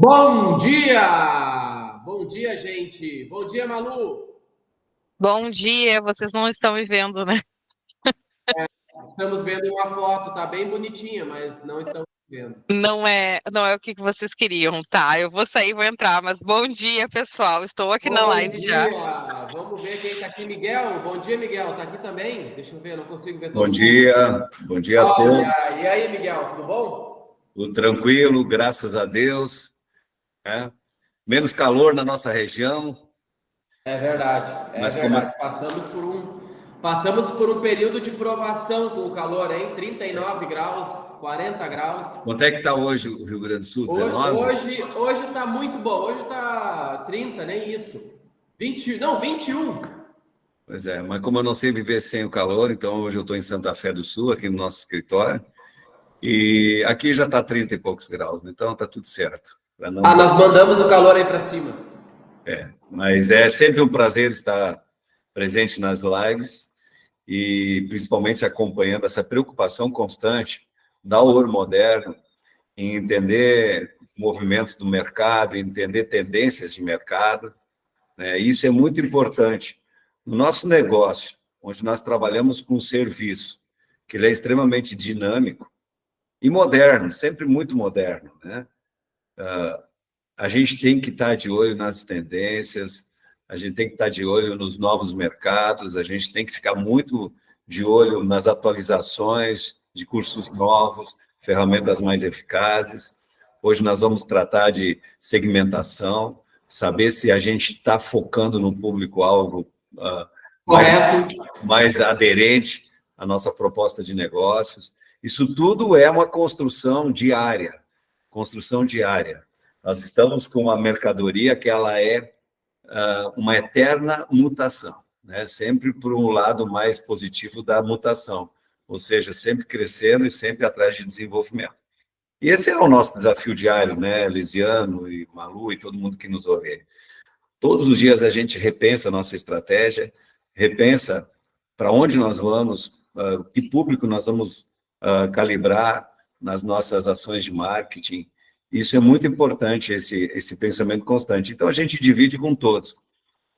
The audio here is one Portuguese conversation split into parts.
Bom dia! Bom dia, gente! Bom dia, Malu! Bom dia, vocês não estão me vendo, né? Estamos vendo uma foto, tá bem bonitinha, mas não estamos vendo. Não é o que vocês queriam, tá? Eu vou sair e vou entrar, mas bom dia, pessoal. Estou aqui na Bom live já. dia! Vamos ver quem tá aqui. Miguel, bom dia, Miguel. Tá aqui também? Deixa eu ver, não consigo ver Bom todo mundo. dia, bom dia a todos. Olha, e aí, Miguel, tudo bom? Tudo tranquilo, graças a Deus. Né? Menos calor na nossa região, É verdade, é mas como verdade. Passamos por um período de provação com o calor, hein? 39 graus, 40 graus. quanto é que está hoje o Rio Grande do Sul? Hoje, 19? hoje, hoje tá muito bom. Hoje tá 30, nem isso. 20, não, 21. Pois é, mas como eu não sei viver sem o calor, então hoje eu estou em Santa Fé do Sul, aqui no nosso escritório, e aqui já está 30 e poucos graus, né? Então está tudo certo. Pra não Ah, nós exagerar. mandamos o calor aí para cima. Mas é sempre um prazer estar presente nas lives e principalmente acompanhando essa preocupação constante da ouro moderno em entender movimentos do mercado, entender tendências de mercado, né? Isso é muito importante. No nosso negócio, onde nós trabalhamos com serviço, que ele é extremamente dinâmico e moderno, sempre muito moderno, né? A gente tem que estar de olho nas tendências, a gente tem que estar de olho nos novos mercados, a gente tem que ficar muito de olho nas atualizações de cursos novos, ferramentas mais eficazes. Hoje nós vamos tratar de segmentação, saber se a gente está focando no público-alvo mais, Correto. mais aderente à nossa proposta de negócios. Isso tudo é uma construção diária, construção diária. Nós estamos com uma mercadoria que ela é uma eterna mutação, né? Sempre por um lado mais positivo da mutação, ou seja, sempre crescendo e sempre atrás de desenvolvimento. E esse é o nosso desafio diário, né, Lisiano e Malu e todo mundo que nos ouve. Todos os dias a gente repensa a nossa estratégia, repensa para onde nós vamos, que público nós vamos calibrar nas nossas ações de marketing. Isso é muito importante, esse pensamento constante. Então, a gente divide com todos,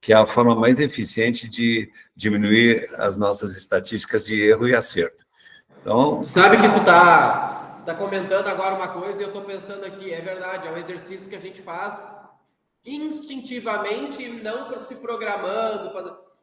que é a forma mais eficiente de diminuir as nossas estatísticas de erro e acerto. Então, Tu sabe que tu tá comentando agora uma coisa e eu tô pensando aqui, é verdade, é um exercício que a gente faz instintivamente, não se programando,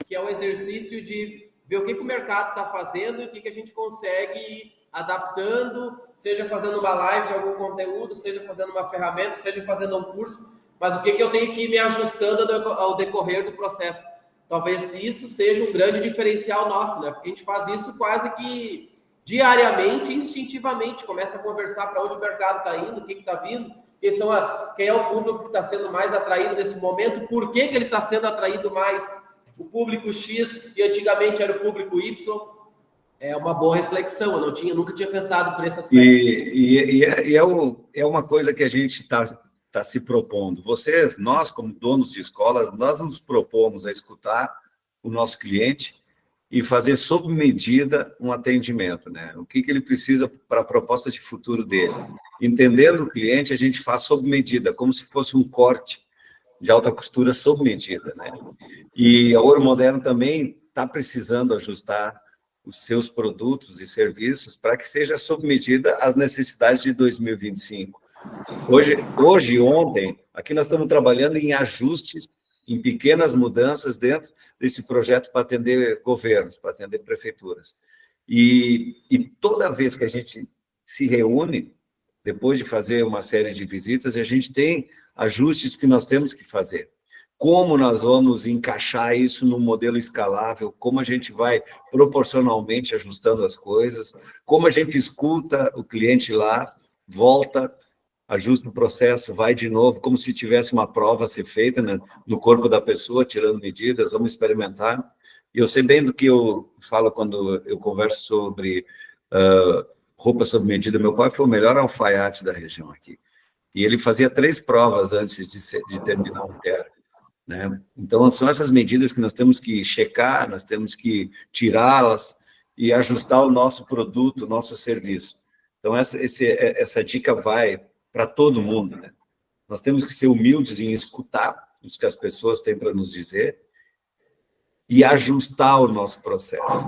que é um exercício de ver o que o mercado está fazendo e o que a gente consegue ir adaptando, seja fazendo uma live de algum conteúdo, seja fazendo uma ferramenta, seja fazendo um curso, mas o que eu tenho que ir me ajustando ao decorrer do processo. Talvez isso seja um grande diferencial nosso, né? Porque a gente faz isso quase que diariamente, instintivamente, começa a conversar para onde o mercado está indo, o que está vindo, quem é o público que está sendo mais atraído nesse momento, por que ele está sendo atraído mais, o público X e antigamente era o público Y. É uma boa reflexão, eu nunca tinha pensado por esse aspecto. É uma coisa que a gente está se propondo. Nós, como donos de escolas, nós nos propomos a escutar o nosso cliente e fazer sob medida um atendimento, né? O que ele precisa para a proposta de futuro dele. Entendendo o cliente, a gente faz sob medida, como se fosse um corte de alta costura sob medida, né? E a Ouro Moderno também está precisando ajustar os seus produtos e serviços para que seja sob medida as necessidades de 2025. Hoje e ontem, aqui nós estamos trabalhando em ajustes, em pequenas mudanças dentro desse projeto para atender governos, para atender prefeituras. E toda vez que a gente se reúne, depois de fazer uma série de visitas, a gente tem ajustes que nós temos que fazer. Como nós vamos encaixar isso no modelo escalável, como a gente vai proporcionalmente ajustando as coisas, como a gente escuta o cliente lá, volta, ajusta o processo, vai de novo, como se tivesse uma prova a ser feita, né, no corpo da pessoa, tirando medidas, vamos experimentar. E eu sei bem do que eu falo quando eu converso sobre roupa sob medida. Meu pai foi o melhor alfaiate da região aqui. E ele fazia 3 provas antes de terminar o término, né? Então, são essas medidas que nós temos que checar, nós temos que tirá-las e ajustar o nosso produto, o nosso serviço. Então, essa dica vai para todo mundo, né? nós temos que ser humildes em escutar o que as pessoas têm para nos dizer e ajustar o nosso processo.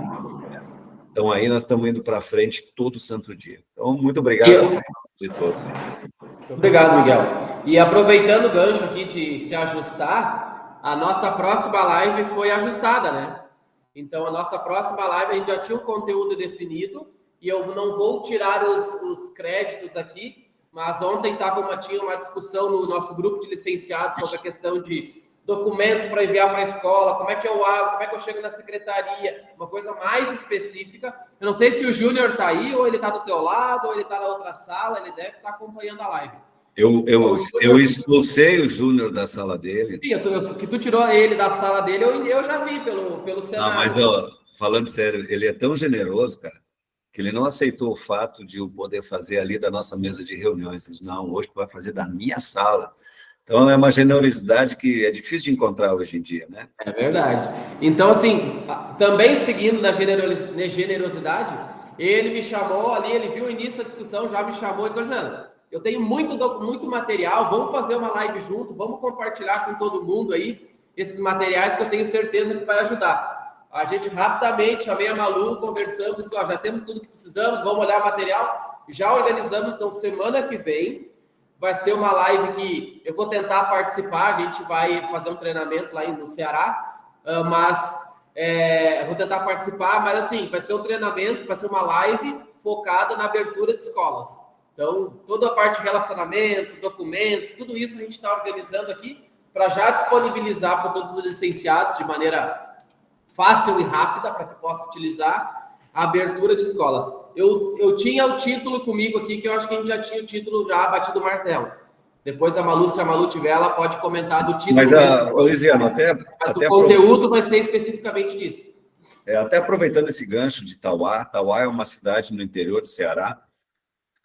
Então, aí nós estamos indo para frente todo santo dia. Então, muito obrigado a todos. Muito obrigado, Miguel. E aproveitando o gancho aqui de se ajustar, a nossa próxima live foi ajustada, né? Então, a nossa próxima live, a gente já tinha um conteúdo definido, e eu não vou tirar os créditos aqui, mas ontem tinha uma discussão no nosso grupo de licenciados sobre a questão de documentos para enviar para a escola, como é que eu abro, como é que eu chego na secretaria, uma coisa mais específica. Eu não sei se o Júnior está aí, ou ele está do teu lado, ou ele está na outra sala, ele deve estar acompanhando a live. Eu expulsei o Júnior da sala dele. Sim, que tu tirou ele da sala dele, eu já vi pelo cenário. Não, mas ó, falando sério, ele é tão generoso, cara, que ele não aceitou o fato de eu poder fazer ali da nossa mesa de reuniões. Ele disse, não, hoje tu vai fazer da minha sala. Então, é uma generosidade que é difícil de encontrar hoje em dia, né? É verdade. Então, assim, também seguindo na generosidade, ele me chamou ali, ele viu o início da discussão, já me chamou e disse, Fernando, eu tenho muito material, vamos fazer uma live junto, vamos compartilhar com todo mundo aí esses materiais que eu tenho certeza que vai ajudar. A gente rapidamente, chamei a Malu, conversamos, disse, ó, já temos tudo que precisamos, vamos olhar o material, já organizamos, então semana que vem vai ser uma live que eu vou tentar participar, a gente vai fazer um treinamento lá no Ceará, mas eu vou tentar participar, mas assim, vai ser um treinamento, vai ser uma live focada na abertura de escolas. Então, toda a parte de relacionamento, documentos, tudo isso a gente está organizando aqui para já disponibilizar para todos os licenciados de maneira fácil e rápida, para que possa utilizar a abertura de escolas. Eu tinha o título comigo aqui, que eu acho que a gente já tinha o título já batido o martelo. Depois, se a Malu tiver, ela pode comentar do título. Mas, Luiziano, mas o conteúdo vai ser especificamente disso. Até aproveitando esse gancho de Tauá, Tauá é uma cidade no interior do Ceará.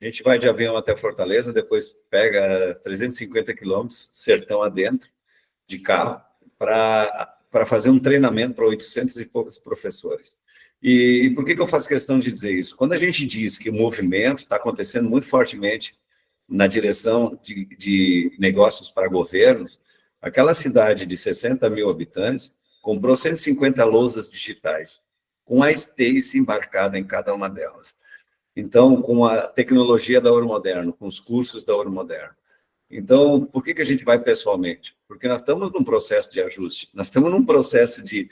A gente vai de avião até Fortaleza, depois pega 350 quilômetros, sertão adentro, de carro, para fazer um treinamento para 800 e poucos professores. E por que eu faço questão de dizer isso? Quando a gente diz que o movimento está acontecendo muito fortemente na direção de negócios para governos, aquela cidade de 60 mil habitantes comprou 150 lousas digitais, com a Stacy embarcada em cada uma delas. Então, com a tecnologia da Ouro Moderno, com os cursos da Ouro Moderno. Então, por que a gente vai pessoalmente? Porque nós estamos num processo de ajuste, nós estamos num processo de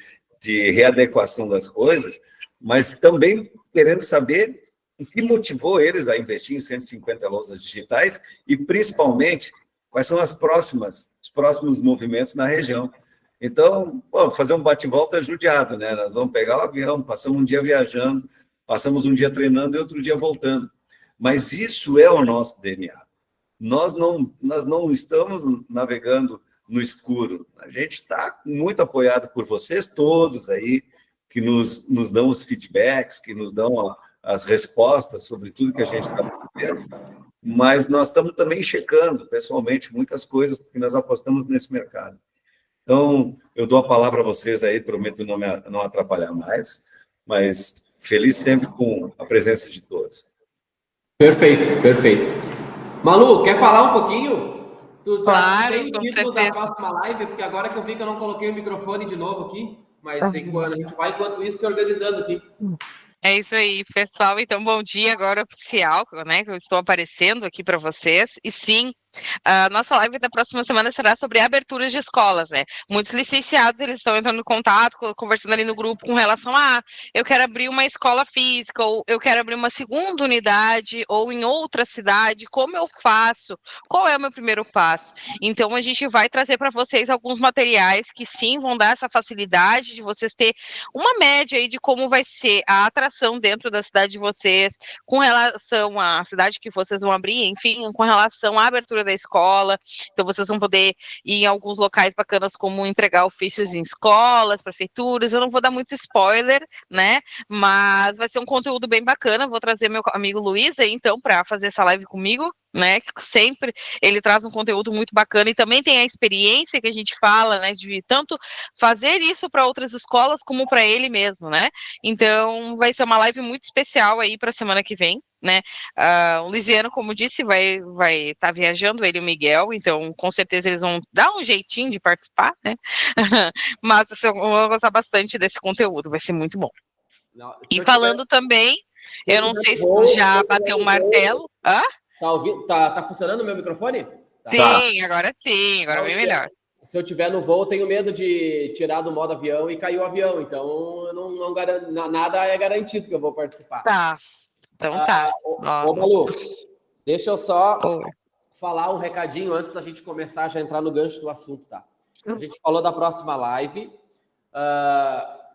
readequação das coisas, mas também querendo saber o que motivou eles a investir em 150 lousas digitais e, principalmente, quais são os próximos movimentos na região. Então, fazer um bate-volta judiado, né? Nós vamos pegar o avião, passamos um dia viajando, passamos um dia treinando e outro dia voltando. Mas isso é o nosso DNA. Nós não estamos navegando no escuro. A gente está muito apoiado por vocês todos aí, que nos dão os feedbacks, que nos dão as respostas sobre tudo que a gente está fazendo, mas nós estamos também checando, pessoalmente, muitas coisas, porque nós apostamos nesse mercado. Então, eu dou a palavra a vocês aí, prometo não atrapalhar mais, mas feliz sempre com a presença de todos. Perfeito. Malu, quer falar um pouquinho? Tu claro, tem o título da próxima live, porque agora que eu vi que eu não coloquei o microfone de novo aqui, mas a gente vai, enquanto isso, se organizando aqui. É isso aí, pessoal. Então, bom dia agora oficial, né? Que eu estou aparecendo aqui para vocês. E sim, a nossa live da próxima semana será sobre aberturas de escolas, né? Muitos licenciados, eles estão entrando em contato, conversando ali no grupo com relação a eu quero abrir uma escola física, ou eu quero abrir uma segunda unidade, ou em outra cidade, como eu faço? Qual é o meu primeiro passo? Então, a gente vai trazer para vocês alguns materiais que sim vão dar essa facilidade de vocês ter uma média aí de como vai ser a atração dentro da cidade de vocês, com relação à cidade que vocês vão abrir, enfim, com relação à abertura da escola. Então vocês vão poder ir em alguns locais bacanas, como entregar ofícios em escolas, prefeituras. Eu não vou dar muito spoiler, né? Mas vai ser um conteúdo bem bacana. Vou trazer meu amigo Luiz aí, então, para fazer essa live comigo, né? Que sempre ele traz um conteúdo muito bacana e também tem a experiência que a gente fala, né? De tanto fazer isso para outras escolas como para ele mesmo, né? Então vai ser uma live muito especial aí para a semana que vem. né? O Lisiano, como disse, vai estar viajando, ele e o Miguel, então com certeza eles vão dar um jeitinho de participar, né? Mas assim, eu vou gostar bastante desse conteúdo, vai ser muito bom. Não, E falando também, eu não sei se tu já bateu um martelo. Hã? Tá ouvindo? Tá funcionando o meu microfone? Sim, agora bem melhor. Se eu tiver no voo, eu tenho medo de tirar do modo avião e cair o avião. Então, não garanto, nada é garantido que eu vou participar. Tá. Então tá. Ô, Malu, deixa eu só falar um recadinho antes da gente começar a já entrar no gancho do assunto, tá? A gente falou da próxima live.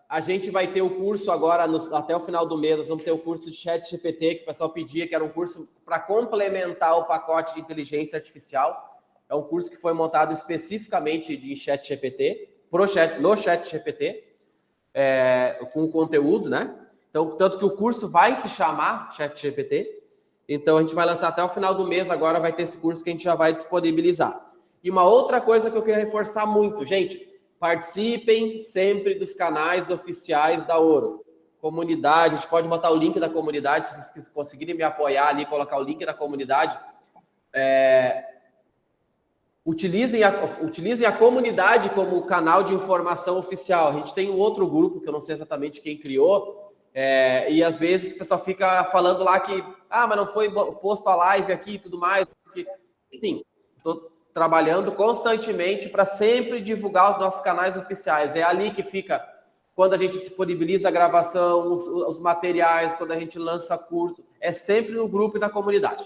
A gente vai ter o curso agora, até o final do mês, nós vamos ter o curso de ChatGPT, que o pessoal pedia, que era um curso para complementar o pacote de inteligência artificial. É um curso que foi montado especificamente em ChatGPT, no ChatGPT, com o conteúdo, né? Então, tanto que o curso vai se chamar ChatGPT. Então, a gente vai lançar até o final do mês, agora vai ter esse curso que a gente já vai disponibilizar. E uma outra coisa que eu queria reforçar muito, gente, participem sempre dos canais oficiais da Ouro. Comunidade, a gente pode botar o link da comunidade, se vocês conseguirem me apoiar ali, colocar o link da comunidade. Utilizem a comunidade como canal de informação oficial. A gente tem um outro grupo, que eu não sei exatamente quem criou, e às vezes o pessoal fica falando lá que, mas não foi posto a live aqui e tudo mais. Porque, sim, estou trabalhando constantemente para sempre divulgar os nossos canais oficiais. É ali que fica, quando a gente disponibiliza a gravação, os materiais, quando a gente lança curso, é sempre no grupo e na comunidade.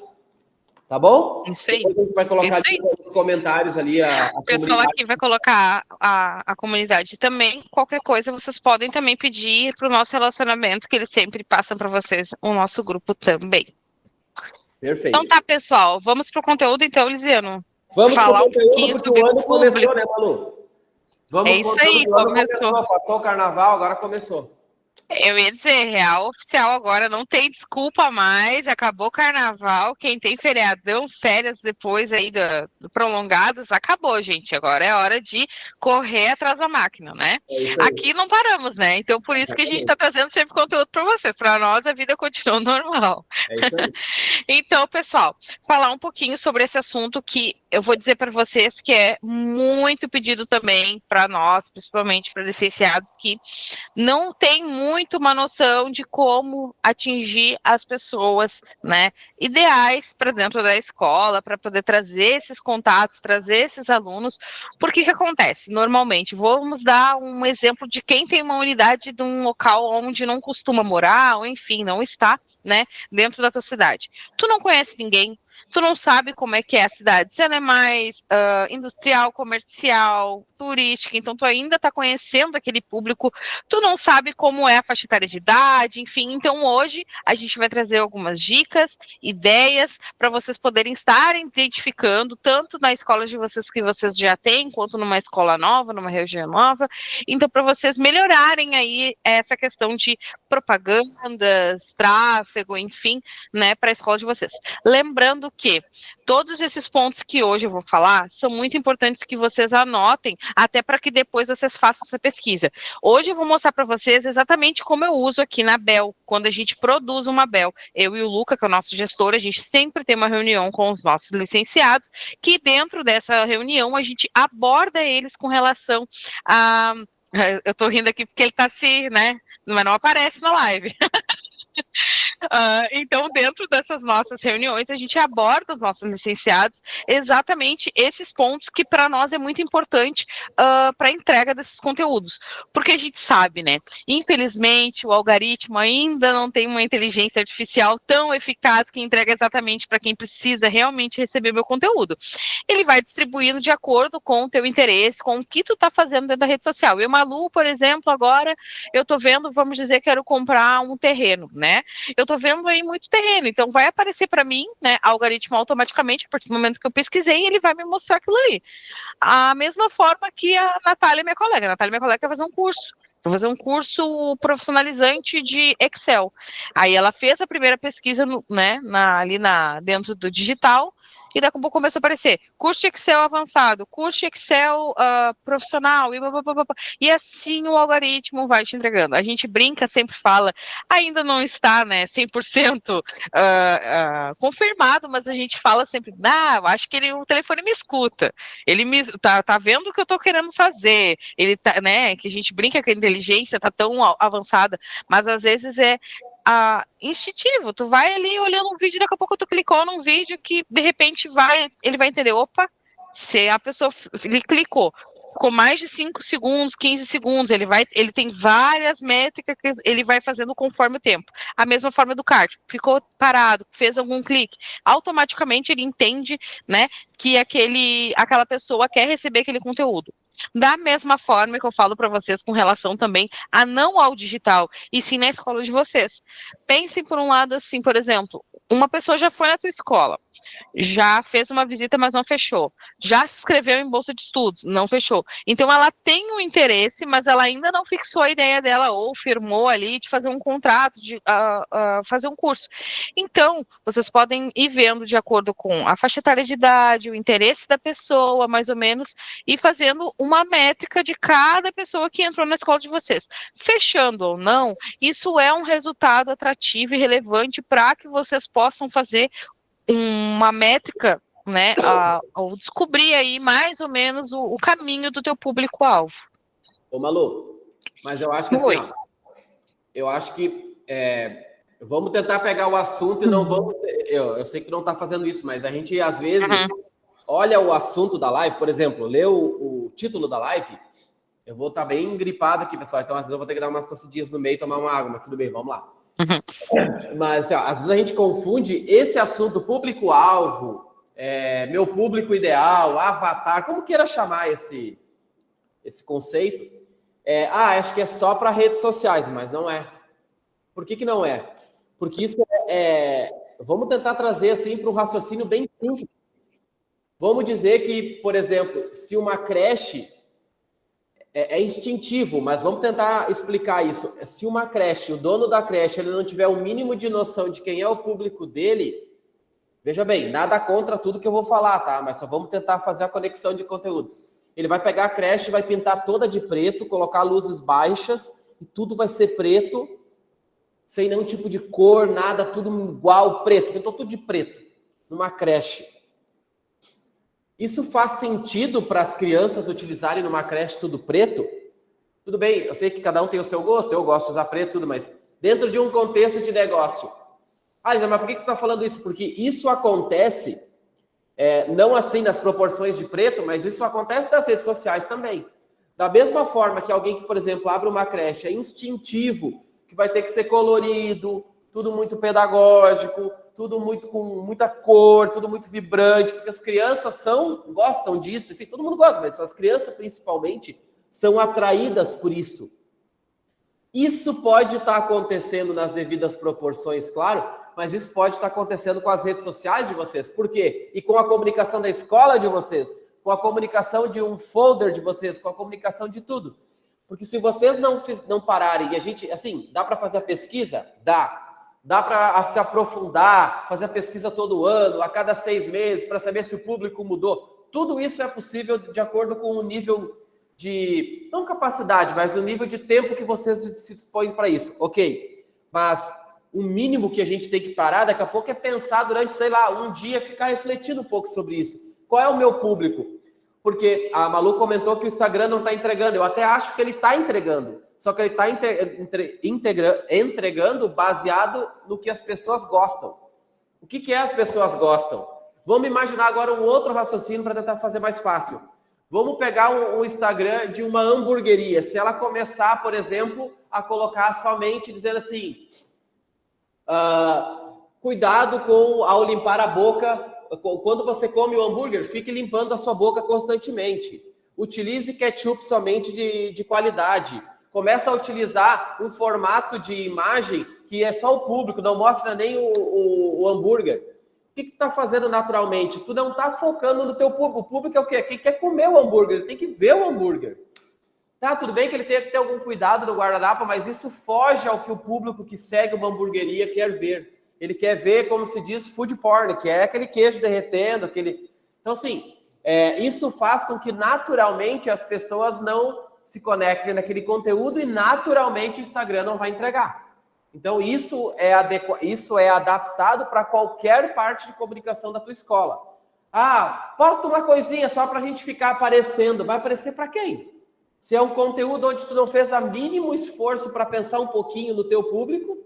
Tá bom? Isso aí. Depois a gente vai colocar ali nos comentários ali o pessoal aqui vai colocar a comunidade também. Qualquer coisa, vocês podem também pedir para o nosso relacionamento, que eles sempre passam para vocês o nosso grupo também. Perfeito. Então tá, pessoal. Vamos pro conteúdo, então, Lisiano. Vamos falar pro conteúdo, porque o ano começou, né, Malu? É isso aí, começou. Passou o carnaval, agora começou. Eu ia dizer, real oficial agora, não tem desculpa mais, acabou o carnaval, quem tem feriadão, férias depois aí do prolongadas, acabou, gente, agora é hora de correr atrás da máquina, né? Aqui não paramos, né? Então por isso que a gente está trazendo sempre conteúdo para vocês, para nós a vida continua normal. É isso aí. Então, pessoal, falar um pouquinho sobre esse assunto que eu vou dizer para vocês que é muito pedido também para nós, principalmente para licenciados que não tem muito uma noção de como atingir as pessoas, né, ideais para dentro da escola, para poder trazer esses contatos, trazer esses alunos, porque que acontece? Normalmente, vamos dar um exemplo de quem tem uma unidade de um local onde não costuma morar, ou enfim, não está, né, dentro da tua cidade. Tu não conhece ninguém, tu não sabe como é que é a cidade, se ela é mais industrial, comercial, turística, então tu ainda está conhecendo aquele público, tu não sabe como é a faixa etária de idade, enfim, então hoje a gente vai trazer algumas dicas, ideias, para vocês poderem estar identificando, tanto na escola de vocês que vocês já têm, quanto numa escola nova, numa região nova, então para vocês melhorarem aí essa questão de propagandas, tráfego, enfim, né, para a escola de vocês. Lembrando que todos esses pontos que hoje eu vou falar são muito importantes que vocês anotem, até para que depois vocês façam essa pesquisa. Hoje eu vou mostrar para vocês exatamente como eu uso aqui na Bel, quando a gente produz uma Bel. Eu e o Luca, que é o nosso gestor, a gente sempre tem uma reunião com os nossos licenciados, que dentro dessa reunião a gente aborda eles com relação a... Eu tô rindo aqui porque ele tá se, né, mas não aparece na live. Então, dentro dessas nossas reuniões, a gente aborda os nossos licenciados exatamente esses pontos que para nós é muito importante para a entrega desses conteúdos, porque a gente sabe, né? Infelizmente, o algoritmo ainda não tem uma inteligência artificial tão eficaz que entrega exatamente para quem precisa realmente receber meu conteúdo. Ele vai distribuindo de acordo com o teu interesse, com o que tu tá fazendo dentro da rede social. Eu, Malu, por exemplo, agora eu tô vendo, vamos dizer, quero comprar um terreno, né? Eu tô vendo aí muito terreno, então vai aparecer para mim, né, algoritmo automaticamente, a partir do momento que eu pesquisei, ele vai me mostrar aquilo ali. A mesma forma que a Natália, minha colega. A Natália, minha colega, quer fazer um curso. Vou fazer um curso profissionalizante de Excel. Aí ela fez a primeira pesquisa, né, dentro do digital, E daqui a pouco começou a aparecer curso de Excel avançado, curso de Excel profissional, e assim o algoritmo vai te entregando. A gente brinca, sempre fala, ainda não está, né, 100% confirmado, mas a gente fala sempre, eu acho que o telefone me escuta, ele tá vendo o que eu tô querendo fazer, ele tá, né, que a gente brinca que a inteligência tá tão avançada, mas às vezes é instintivo, tu vai ali olhando um vídeo, daqui a pouco tu clicou num vídeo que de repente ele vai entender, opa, se a pessoa ele clicou, ficou mais de 5 segundos, 15 segundos, ele tem várias métricas que ele vai fazendo conforme o tempo. A mesma forma do kart, ficou parado, fez algum clique, automaticamente ele entende, né, que aquela pessoa quer receber aquele conteúdo. Da mesma forma que eu falo para vocês com relação também a não ao digital, e sim na escola de vocês. Pensem por um lado assim, por exemplo, uma pessoa já foi na tua escola, já fez uma visita, mas não fechou. Já se inscreveu em bolsa de estudos, não fechou. Então, ela tem um interesse, mas ela ainda não fixou a ideia dela ou firmou ali de fazer um contrato, de fazer um curso. Então, vocês podem ir vendo de acordo com a faixa etária de idade, o interesse da pessoa, mais ou menos, e fazendo uma métrica de cada pessoa que entrou na escola de vocês. Fechando ou não, isso é um resultado atrativo e relevante para que vocês possam fazer uma métrica, né, ao descobrir aí mais ou menos o caminho do teu público-alvo. Ô, Malu, mas eu acho que assim, ó, eu acho que vamos tentar pegar o assunto e não vamos... Eu sei que não está fazendo isso, mas a gente, às vezes, olha o assunto da live, por exemplo, lê o título da live, eu vou estar bem gripado aqui, pessoal, então às vezes eu vou ter que dar umas tossidinhas no meio e tomar uma água, mas tudo bem, vamos lá. Mas, assim, ó, às vezes a gente confunde esse assunto público-alvo, meu público ideal, avatar, como queira chamar esse conceito. Acho que é só para redes sociais, mas não é. Por que não é? Porque isso vamos tentar trazer assim para um raciocínio bem simples. Vamos dizer que, por exemplo, se uma creche é instintivo, mas vamos tentar explicar isso. Se uma creche, o dono da creche, ele não tiver o mínimo de noção de quem é o público dele, veja bem, nada contra tudo que eu vou falar, tá? Mas só vamos tentar fazer a conexão de conteúdo. Ele vai pegar a creche, vai pintar toda de preto, colocar luzes baixas e tudo vai ser preto, sem nenhum tipo de cor, nada, tudo igual, preto. Pintou tudo de preto numa creche. Isso faz sentido para as crianças utilizarem numa creche tudo preto? Tudo bem, eu sei que cada um tem o seu gosto, eu gosto de usar preto, tudo, mas dentro de um contexto de negócio. Mas por que você está falando isso? Porque isso acontece, não assim nas proporções de preto, mas isso acontece nas redes sociais também. Da mesma forma que alguém que, por exemplo, abre uma creche, é instintivo, que vai ter que ser colorido, tudo muito pedagógico, tudo muito com muita cor, tudo muito vibrante, porque as crianças gostam disso, enfim, todo mundo gosta, mas as crianças principalmente são atraídas por isso. Isso pode estar acontecendo nas devidas proporções, claro, mas isso pode estar acontecendo com as redes sociais de vocês. Por quê? E com a comunicação da escola de vocês, com a comunicação de um folder de vocês, com a comunicação de tudo. Porque se vocês não pararem, e a gente, assim, dá para fazer a pesquisa? Dá para se aprofundar, fazer a pesquisa todo ano, a cada 6 meses, para saber se o público mudou. Tudo isso é possível de acordo com o nível de, não capacidade, mas o nível de tempo que vocês se dispõem para isso. Ok, mas o mínimo que a gente tem que parar daqui a pouco é pensar durante, sei lá, um dia, ficar refletindo um pouco sobre isso. Qual é o meu público? Porque a Malu comentou que o Instagram não está entregando. Eu até acho que ele está entregando. Só que ele está entregando baseado no que as pessoas gostam. O que as pessoas gostam? Vamos imaginar agora um outro raciocínio para tentar fazer mais fácil. Vamos pegar um Instagram de uma hamburgueria. Se ela começar, por exemplo, a colocar somente dizendo assim, cuidado ao limpar a boca. Quando você come o hambúrguer, fique limpando a sua boca constantemente. Utilize ketchup somente de qualidade. Começa a utilizar um formato de imagem que é só o público, não mostra nem o hambúrguer. O que tu está fazendo naturalmente? Tu não está focando no teu público. O público é o quê? Quem quer comer o hambúrguer, ele tem que ver o hambúrguer. Tá, tudo bem que ele tem que ter algum cuidado no guardanapo, mas isso foge ao que o público que segue uma hamburgueria quer ver. ele quer ver, como se diz, food porn, que é aquele queijo derretendo, aquele... Então, assim, isso faz com que naturalmente as pessoas não se conectem naquele conteúdo e naturalmente o Instagram não vai entregar. Então, isso é adaptado para qualquer parte de comunicação da tua escola. Ah, posta uma coisinha só para a gente ficar aparecendo. Vai aparecer para quem? Se é um conteúdo onde tu não fez o mínimo esforço para pensar um pouquinho no teu público,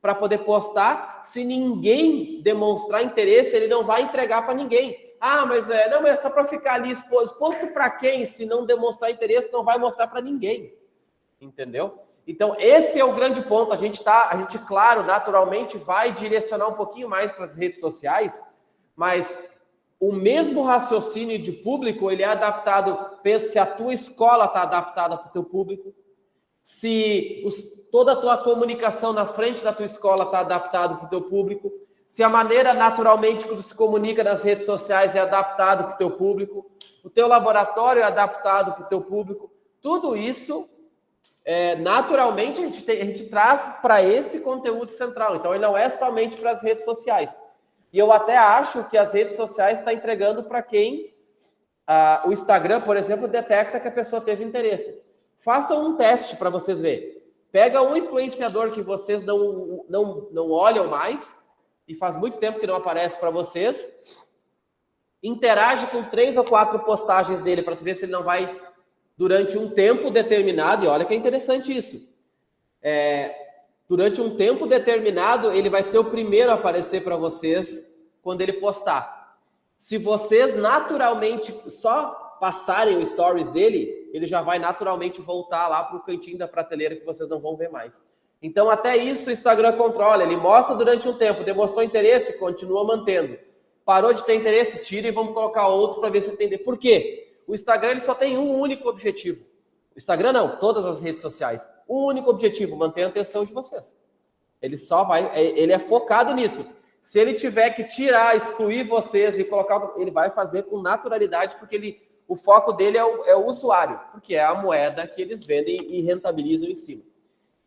para poder postar, se ninguém demonstrar interesse, ele não vai entregar para ninguém. Ah, mas não, é só para ficar ali exposto para quem? Se não demonstrar interesse, não vai mostrar para ninguém. Entendeu? Então, esse é o grande ponto. A gente, claro, naturalmente vai direcionar um pouquinho mais para as redes sociais, mas o mesmo raciocínio de público, ele é adaptado, pensa se a tua escola está adaptada para o teu público, se toda a tua comunicação na frente da tua escola está adaptada para o teu público, se a maneira naturalmente que tu se comunica nas redes sociais é adaptado para o teu público, o teu laboratório é adaptado para o teu público, tudo isso naturalmente a gente traz para esse conteúdo central. Então, ele não é somente para as redes sociais. E eu até acho que as redes sociais estão entregando para quem o Instagram, por exemplo, detecta que a pessoa teve interesse. Façam um teste para vocês verem. Pega um influenciador que vocês não olham mais, e faz muito tempo que não aparece para vocês, interage com 3 ou 4 postagens dele para ver se ele não vai... durante um tempo determinado, e olha que é interessante isso, durante um tempo determinado, ele vai ser o primeiro a aparecer para vocês quando ele postar. Se vocês naturalmente só passarem o stories dele, ele já vai naturalmente voltar lá para o cantinho da prateleira que vocês não vão ver mais. Então, até isso o Instagram controla, ele mostra durante um tempo, demonstrou interesse, continua mantendo. Parou de ter interesse, tira e vamos colocar outros para ver se tem. Por quê? O Instagram ele só tem um único objetivo. O Instagram não, todas as redes sociais. Um único objetivo, manter a atenção de vocês. Ele é focado nisso. Se ele tiver que tirar, excluir vocês e colocar, ele vai fazer com naturalidade, porque o foco dele é o usuário, porque é a moeda que eles vendem e rentabilizam em cima.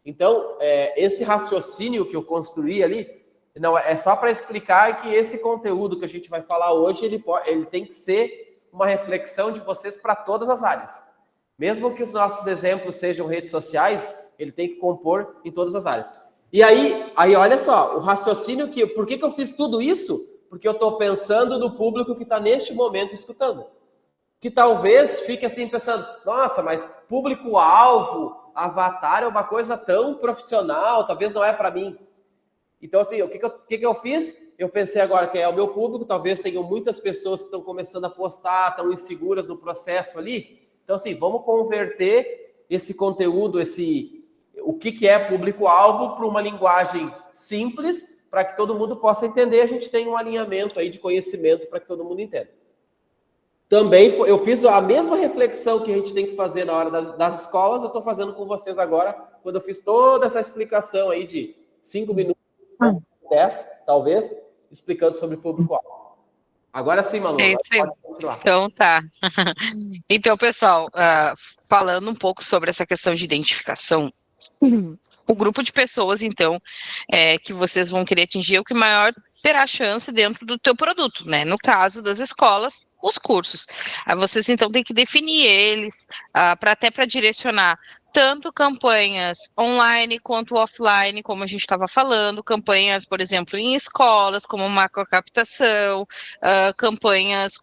Então, esse raciocínio que eu construí ali, não é só para explicar que esse conteúdo que a gente vai falar hoje, ele tem que ser uma reflexão de vocês para todas as áreas. Mesmo que os nossos exemplos sejam redes sociais, ele tem que compor em todas as áreas. E aí olha só, o raciocínio por que eu fiz tudo isso? Porque eu estou pensando no público que está neste momento escutando. Que talvez fique assim pensando, nossa, mas público-alvo, avatar é uma coisa tão profissional, talvez não é para mim. Então, assim, o que eu fiz? Eu pensei agora que é o meu público, talvez tenham muitas pessoas que estão começando a postar, estão inseguras no processo ali. Então, assim, vamos converter esse conteúdo, o que é público-alvo para uma linguagem simples, para que todo mundo possa entender. A gente tem um alinhamento aí de conhecimento para que todo mundo entenda. Também eu fiz a mesma reflexão que a gente tem que fazer na hora das escolas, eu estou fazendo com vocês agora, quando eu fiz toda essa explicação aí de 5 minutos, 10, talvez, explicando sobre público-alvo. Agora sim, Manu. É isso aí. Então, tá. Então, pessoal, falando um pouco sobre essa questão de identificação, o grupo de pessoas, então, que vocês vão querer atingir é o que maior terá chance dentro do teu produto, né? No caso das escolas, os cursos. Aí vocês, então, têm que definir eles, até para direcionar tanto campanhas online quanto offline, como a gente estava falando, campanhas, por exemplo, em escolas, como macrocaptação, campanhas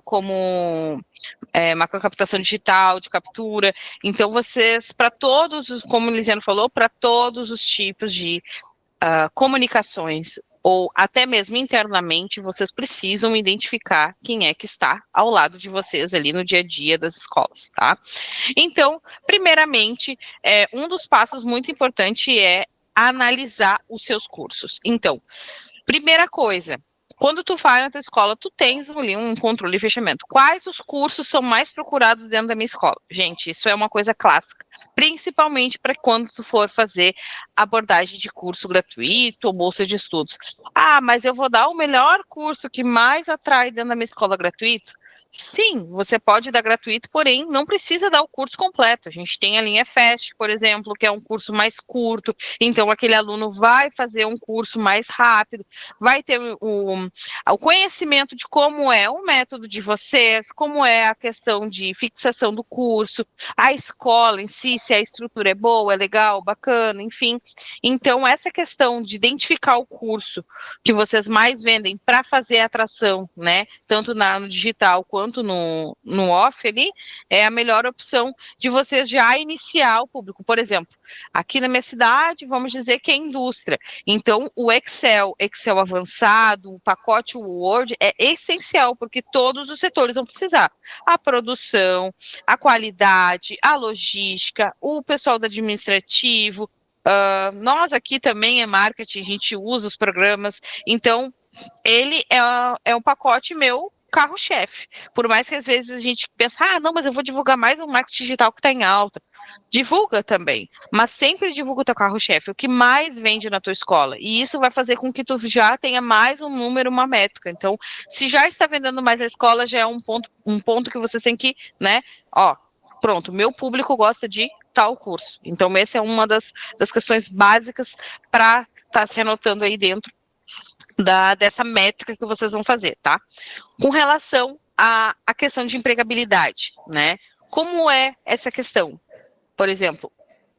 como macrocaptação digital, de captura. Então, vocês, para todos, como o Lisiano falou, para todos os tipos de comunicações, ou até mesmo internamente, vocês precisam identificar quem é que está ao lado de vocês ali no dia a dia das escolas, tá? Então, primeiramente, um dos passos muito importantes é analisar os seus cursos. Então, primeira coisa, quando tu vai na tua escola, tu tens ali um controle e fechamento. Quais os cursos são mais procurados dentro da minha escola? Gente, isso é uma coisa clássica, principalmente para quando tu for fazer abordagem de curso gratuito ou bolsa de estudos. Ah, mas eu vou dar o melhor curso que mais atrai dentro da minha escola gratuito? Sim, você pode dar gratuito, porém não precisa dar o curso completo. A gente tem a linha Fast, por exemplo, que é um curso mais curto, então aquele aluno vai fazer um curso mais rápido, vai ter o conhecimento de como é o método de vocês, como é a questão de fixação do curso, a escola em si, se a estrutura é boa, é legal, bacana, enfim. Então, essa questão de identificar o curso que vocês mais vendem para fazer atração, né? Tanto no digital quanto no off ali, é a melhor opção de vocês já iniciar o público. Por exemplo, aqui na minha cidade, vamos dizer que é indústria. Então, o Excel avançado, o pacote Word é essencial, porque todos os setores vão precisar. A produção, a qualidade, a logística, o pessoal do administrativo, nós aqui também é marketing, a gente usa os programas, então ele é um pacote meu carro-chefe. Por mais que às vezes a gente pense, não, mas eu vou divulgar mais um marketing digital que está em alta. Divulga também, mas sempre divulga o teu carro-chefe, o que mais vende na tua escola. E isso vai fazer com que tu já tenha mais um número, uma métrica. Então, se já está vendendo mais a escola, já é um ponto que vocês têm que, né? Pronto, meu público gosta de tal curso. Então, essa é uma das questões básicas para estar se anotando aí dentro dessa métrica que vocês vão fazer, tá? Com relação à questão de empregabilidade, né? Como é essa questão? Por exemplo,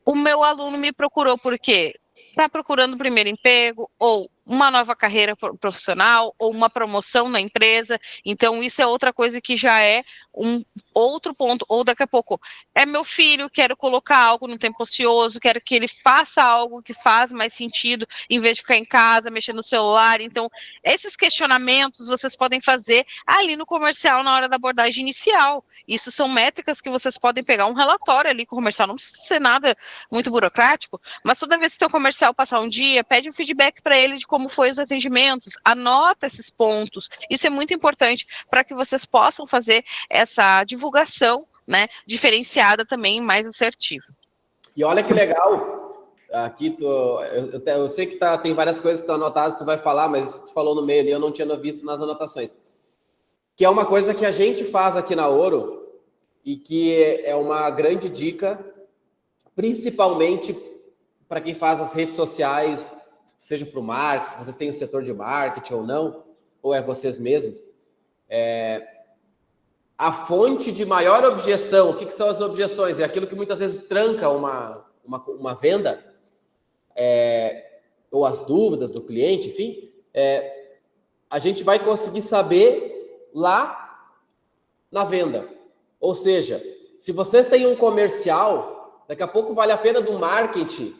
o meu aluno me procurou porque está procurando o primeiro emprego, ou uma nova carreira profissional, ou uma promoção na empresa. Então, isso é outra coisa que já é um outro ponto. Ou daqui a pouco, é meu filho, quero colocar algo no tempo ocioso, quero que ele faça algo que faz mais sentido, em vez de ficar em casa, mexendo no celular. Então, esses questionamentos vocês podem fazer ali no comercial, na hora da abordagem inicial. Isso são métricas que vocês podem pegar um relatório ali com o comercial, não precisa ser nada muito burocrático, mas toda vez que o teu comercial passar um dia, pede um feedback para ele de como foi os atendimentos, anota esses pontos. Isso é muito importante para que vocês possam fazer essa divulgação, né, diferenciada também, mais assertiva. E olha que legal, aqui eu sei que tem várias coisas que estão anotadas, tu vai falar, mas tu falou no meio ali, eu não tinha visto nas anotações. Que é uma coisa que a gente faz aqui na Ouro e que é uma grande dica, principalmente para quem faz as redes sociais, seja para o marketing, se vocês têm o setor de marketing ou não, ou é vocês mesmos. A fonte de maior objeção, o que são as objeções? É aquilo que muitas vezes tranca uma venda, ou as dúvidas do cliente, enfim, a gente vai conseguir saber lá na venda. Ou seja, se vocês têm um comercial, daqui a pouco vale a pena do marketing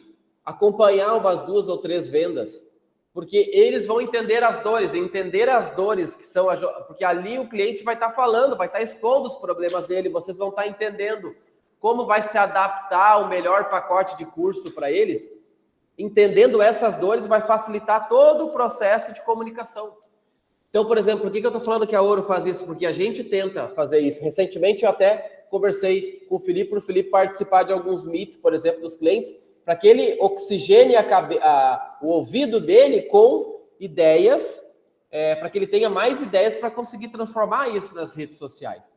acompanhar umas 2 ou 3 vendas, porque eles vão entender as dores que são, porque ali o cliente vai estar falando, vai estar expondo os problemas dele, vocês vão estar entendendo como vai se adaptar o melhor pacote de curso para eles. Entendendo essas dores vai facilitar todo o processo de comunicação. Então, por exemplo, por que eu estou falando que a Ouro faz isso? Porque a gente tenta fazer isso. Recentemente, eu até conversei com o Felipe, para o Felipe participar de alguns meets, por exemplo, dos clientes, para que ele oxigene o ouvido dele com ideias, para que ele tenha mais ideias para conseguir transformar isso nas redes sociais.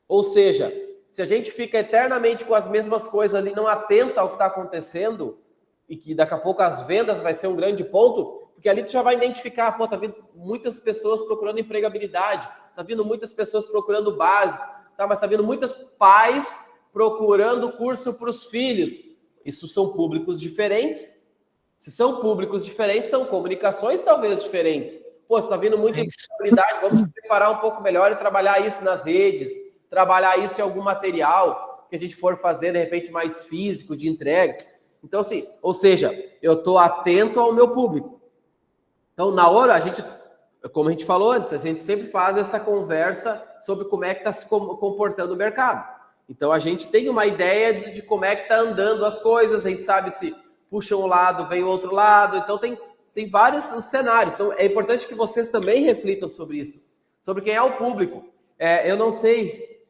Ou seja, se a gente fica eternamente com as mesmas coisas ali, não atenta ao que está acontecendo, e que daqui a pouco as vendas vai ser um grande ponto, porque ali tu já vai identificar, tá vindo muitas pessoas procurando empregabilidade, tá vindo muitas pessoas procurando o básico, mas tá vindo muitos pais procurando curso para os filhos. Isso são públicos diferentes. Se são públicos diferentes, são comunicações talvez diferentes. Se tá vindo muita empregabilidade, vamos se preparar um pouco melhor e trabalhar isso nas redes, trabalhar isso em algum material que a gente for fazer, de repente, mais físico, de entrega. Então, assim, ou seja, eu estou atento ao meu público. Então, na hora, como a gente falou antes, a gente sempre faz essa conversa sobre como é que está se comportando o mercado. Então, a gente tem uma ideia de como é que está andando as coisas, a gente sabe se puxa um lado, vem o outro lado. Então, tem vários cenários. Então, é importante que vocês também reflitam sobre isso, sobre quem é o público. Eu não sei,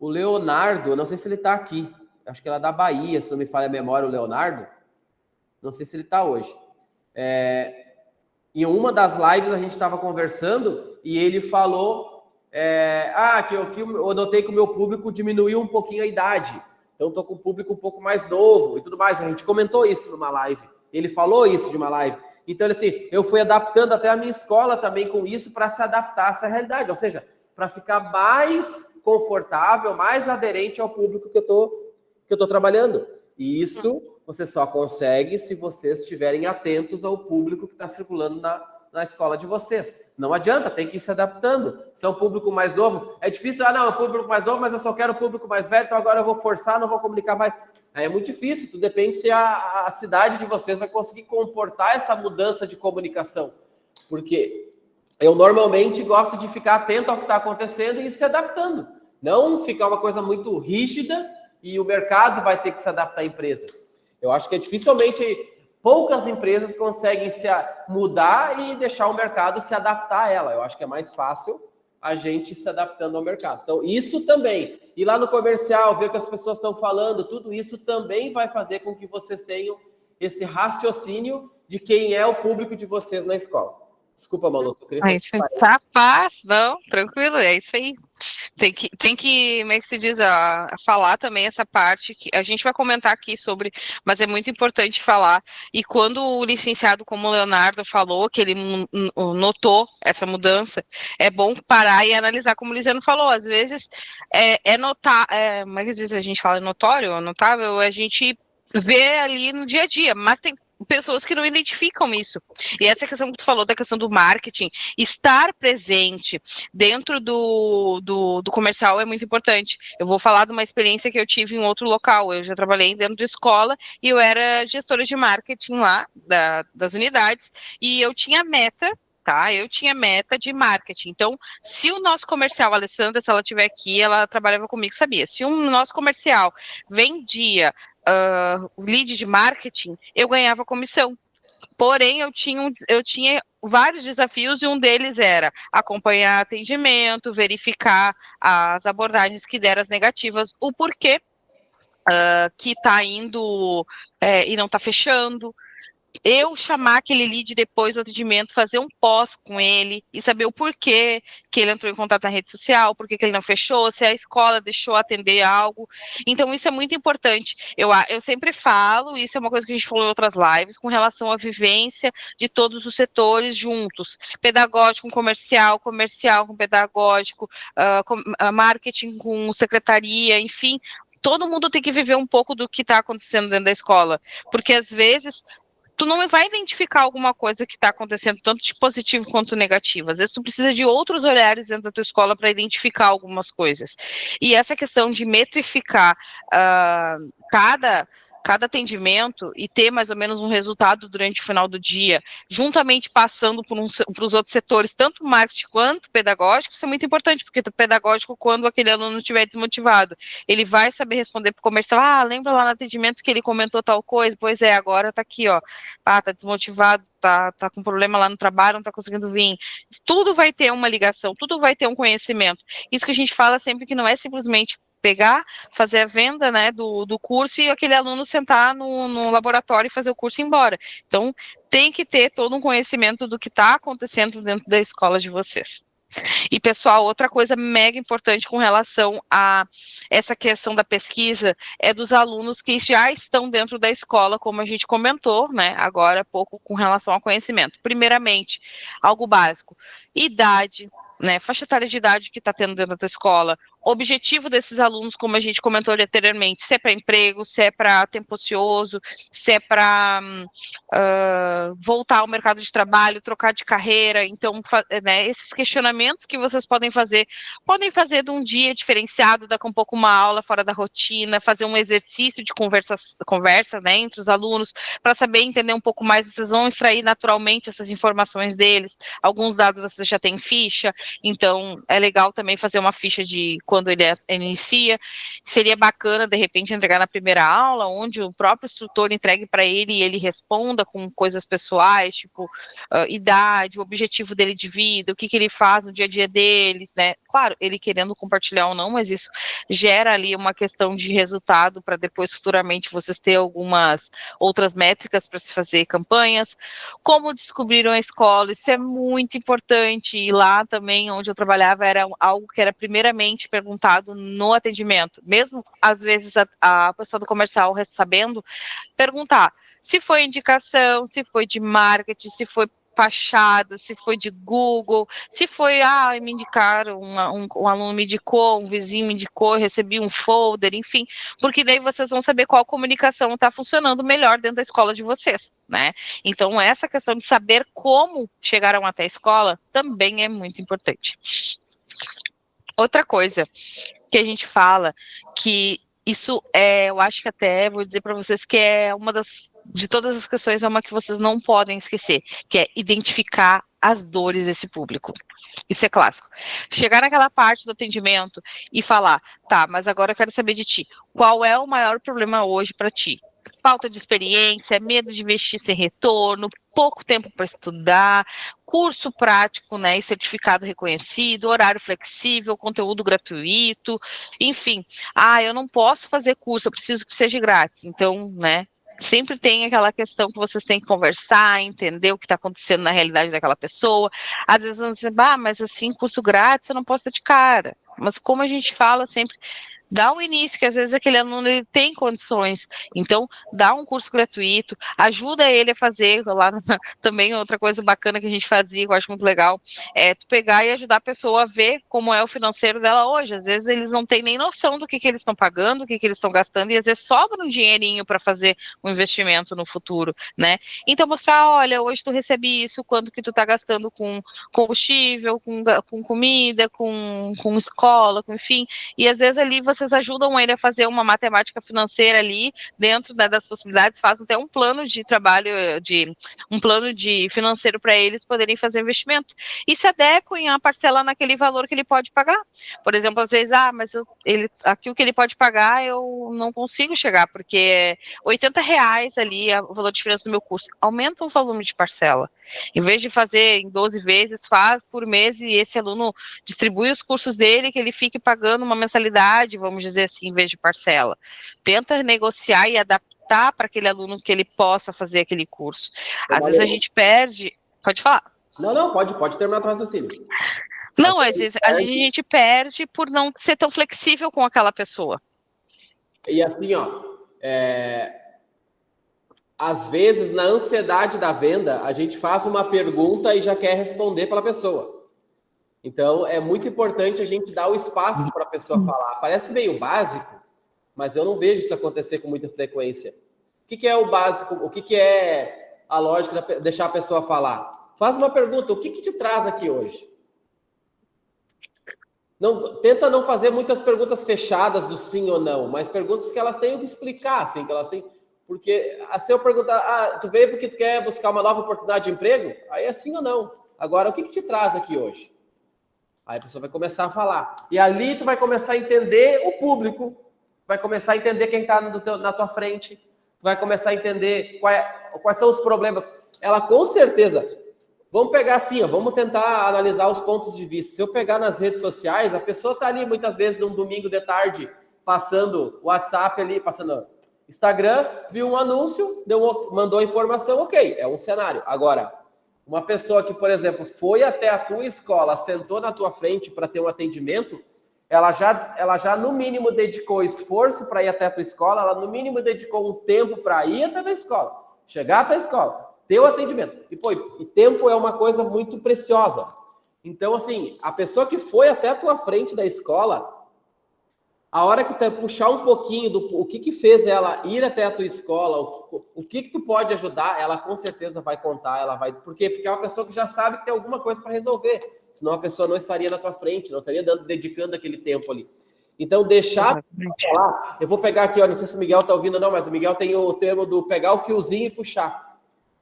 o Leonardo, eu não sei se ele está aqui. Acho que ela é da Bahia, se não me falha a memória, o Leonardo. Não sei se ele está hoje. Em uma das lives a gente estava conversando e ele falou que eu notei que o meu público diminuiu um pouquinho a idade. Então, estou com um público um pouco mais novo e tudo mais. A gente comentou isso numa live. Ele falou isso de uma live. Então, assim, eu fui adaptando até a minha escola também com isso para se adaptar a essa realidade. Ou seja, para ficar mais confortável, mais aderente ao público que eu tô trabalhando. E isso você só consegue se vocês estiverem atentos ao público que está circulando na escola de vocês. Não adianta, tem que ir se adaptando. Se é um público mais novo, é difícil, é um público mais novo, mas eu só quero um público mais velho, então agora eu vou forçar, não vou comunicar mais. Aí é muito difícil, tudo depende se a cidade de vocês vai conseguir comportar essa mudança de comunicação. Porque eu normalmente gosto de ficar atento ao que está acontecendo e ir se adaptando. Não ficar uma coisa muito rígida e o mercado vai ter que se adaptar à empresa. Eu acho que dificilmente poucas empresas conseguem se mudar e deixar o mercado se adaptar a ela. Eu acho que é mais fácil a gente se adaptando ao mercado. Então, isso também. Ir lá no comercial, ver o que as pessoas estão falando, tudo isso também vai fazer com que vocês tenham esse raciocínio de quem é o público de vocês na escola. Desculpa, Malu, eu queria capaz, não, tranquilo, é isso aí. Tem que, como é que se diz, falar também essa parte que a gente vai comentar aqui sobre, mas é muito importante falar. E quando o licenciado, como o Leonardo falou, que ele notou essa mudança, é bom parar e analisar, como o Lisiano falou, às vezes notar, como é que se diz, a gente fala notório, notável, a gente vê ali no dia a dia, mas tem pessoas que não identificam isso. E essa questão que tu falou da questão do marketing, estar presente dentro do comercial é muito importante. Eu vou falar de uma experiência que eu tive em outro local. Eu já trabalhei dentro de escola e eu era gestora de marketing lá das unidades e eu tinha meta. Tá, eu tinha meta de marketing. Então, se o nosso comercial, a Alessandra, se ela estiver aqui, ela trabalhava comigo, sabia. Se o nosso comercial vendia lead de marketing, eu ganhava comissão. Porém, eu tinha vários desafios e um deles era acompanhar atendimento, verificar as abordagens que deram as negativas, o porquê que está indo e não está fechando. Eu chamar aquele lead depois do atendimento, fazer um pós com ele e saber o porquê que ele entrou em contato na rede social, porquê que ele não fechou, se a escola deixou atender algo. Então, isso é muito importante. Eu sempre falo, isso é uma coisa que a gente falou em outras lives, com relação à vivência de todos os setores juntos. Pedagógico com comercial, comercial com pedagógico, marketing com secretaria, enfim. Todo mundo tem que viver um pouco do que está acontecendo dentro da escola, porque às vezes tu não vai identificar alguma coisa que está acontecendo, tanto de positivo quanto negativo. Às vezes tu precisa de outros olhares dentro da tua escola para identificar algumas coisas. E essa questão de metrificar cada atendimento e ter mais ou menos um resultado durante o final do dia, juntamente passando por os outros setores, tanto marketing quanto pedagógico, isso é muito importante, porque o pedagógico, quando aquele aluno estiver desmotivado, ele vai saber responder para o comercial, lembra lá no atendimento que ele comentou tal coisa? Pois é, agora tá aqui, ó, tá desmotivado, tá com problema lá no trabalho, não tá conseguindo vir. Tudo vai ter uma ligação, tudo vai ter um conhecimento. Isso que a gente fala sempre que não é simplesmente pegar, fazer a venda, né, do curso e aquele aluno sentar no laboratório e fazer o curso e ir embora. Então, tem que ter todo um conhecimento do que está acontecendo dentro da escola de vocês. E, pessoal, outra coisa mega importante com relação a essa questão da pesquisa é dos alunos que já estão dentro da escola, como a gente comentou, né, agora há pouco, com relação ao conhecimento. Primeiramente, algo básico, idade, né, faixa etária de idade que está tendo dentro da escola, objetivo desses alunos, como a gente comentou anteriormente, se é para emprego, se é para tempo ocioso, se é para voltar ao mercado de trabalho, trocar de carreira. Então, né, esses questionamentos que vocês podem fazer de um dia diferenciado, daqui a um pouco uma aula fora da rotina, fazer um exercício de conversa, né, entre os alunos, para saber entender um pouco mais, vocês vão extrair naturalmente essas informações deles. Alguns dados vocês já têm ficha, então é legal também fazer uma ficha de quando ele inicia. Seria bacana, de repente, entregar na primeira aula, onde o próprio instrutor entregue para ele e ele responda com coisas pessoais, tipo idade, o objetivo dele de vida, o que ele faz no dia a dia deles, né? Claro, ele querendo compartilhar ou não, mas isso gera ali uma questão de resultado para depois, futuramente, vocês ter algumas outras métricas para se fazer campanhas. Como descobriram a escola, isso é muito importante, e lá também, onde eu trabalhava, era algo que era primeiramente perguntado no atendimento, mesmo às vezes a pessoa do comercial sabendo, perguntar se foi indicação, se foi de marketing, se foi fachada, se foi de Google, se foi, me indicaram, um aluno me indicou, um vizinho me indicou, eu recebi um folder, enfim, porque daí vocês vão saber qual comunicação está funcionando melhor dentro da escola de vocês, né? Então, essa questão de saber como chegaram até a escola também é muito importante. Outra coisa que a gente fala, que isso eu acho que até vou dizer para vocês que é uma de todas as questões, é uma que vocês não podem esquecer, que é identificar as dores desse público. Isso é clássico. Chegar naquela parte do atendimento e falar, tá, mas agora eu quero saber de ti, qual é o maior problema hoje para ti? Falta de experiência, medo de investir sem retorno, pouco tempo para estudar, curso prático, né, e certificado reconhecido, horário flexível, conteúdo gratuito, enfim. Eu não posso fazer curso, eu preciso que seja grátis. Então, né, sempre tem aquela questão que vocês têm que conversar, entender o que está acontecendo na realidade daquela pessoa. Às vezes vão dizer, mas assim, curso grátis eu não posso dar de cara. Mas como a gente fala sempre, dá o início, que às vezes aquele aluno ele tem condições, então dá um curso gratuito, ajuda ele a fazer, lá também outra coisa bacana que a gente fazia, que eu acho muito legal, é tu pegar e ajudar a pessoa a ver como é o financeiro dela hoje. Às vezes eles não têm nem noção do que eles estão pagando, o que eles estão gastando, e às vezes sobra um dinheirinho para fazer um investimento no futuro, né? Então mostrar, olha, hoje tu recebe isso, quanto que tu tá gastando com combustível, com comida, com escola, enfim, e às vezes ali vocês ajudam ele a fazer uma matemática financeira ali, dentro, né, das possibilidades, fazem até um plano de trabalho, um plano de financeiro para eles poderem fazer investimento, e se adequem a parcela naquele valor que ele pode pagar. Por exemplo, às vezes, mas aqui o que ele pode pagar eu não consigo chegar, porque R$80 ali é o valor de diferença do meu curso. Aumenta o volume de parcela. Em vez de fazer em 12 vezes, faz por mês, e esse aluno distribui os cursos dele, que ele fique pagando uma mensalidade, vamos dizer assim, em vez de parcela. Tenta negociar e adaptar para aquele aluno que ele possa fazer aquele curso. Às vezes a gente perde... Pode falar. Não, pode terminar o raciocínio. Não, às vezes a gente perde por não ser tão flexível com aquela pessoa. E assim, às vezes, na ansiedade da venda, a gente faz uma pergunta e já quer responder para a pessoa. Então, é muito importante a gente dar o espaço para a pessoa falar. Parece meio básico, mas eu não vejo isso acontecer com muita frequência. O que é o básico? O que é a lógica de deixar a pessoa falar? Faz uma pergunta. O que te traz aqui hoje? Tenta não fazer muitas perguntas fechadas do sim ou não, mas perguntas que elas tenham que explicar, assim, que elas têm... Porque se eu perguntar, tu veio porque tu quer buscar uma nova oportunidade de emprego? Aí é sim ou não. Agora, o que te traz aqui hoje? Aí a pessoa vai começar a falar. E ali tu vai começar a entender o público, vai começar a entender quem está na tua frente, tu vai começar a entender quais são os problemas. Ela com certeza... Vamos pegar assim, vamos tentar analisar os pontos de vista. Se eu pegar nas redes sociais, a pessoa está ali muitas vezes num domingo de tarde, passando WhatsApp ali, passando Instagram, viu um anúncio, mandou a informação, ok, é um cenário. Agora, uma pessoa que, por exemplo, foi até a tua escola, sentou na tua frente para ter um atendimento, ela já no mínimo dedicou esforço para ir até a tua escola, ela no mínimo dedicou um tempo para ir até a tua escola, chegar até a escola, ter o atendimento. E tempo é uma coisa muito preciosa. Então, assim, a pessoa que foi até a tua frente da escola, a hora que tu puxar um pouquinho do o que fez ela ir até a tua escola, o que tu pode ajudar, ela com certeza vai contar, Por quê? Porque é uma pessoa que já sabe que tem alguma coisa para resolver. Senão a pessoa não estaria na tua frente, não estaria dedicando aquele tempo ali. Então, deixar falar, eu vou pegar aqui, não sei se o Miguel está ouvindo ou não, mas o Miguel tem o termo do pegar o fiozinho e puxar.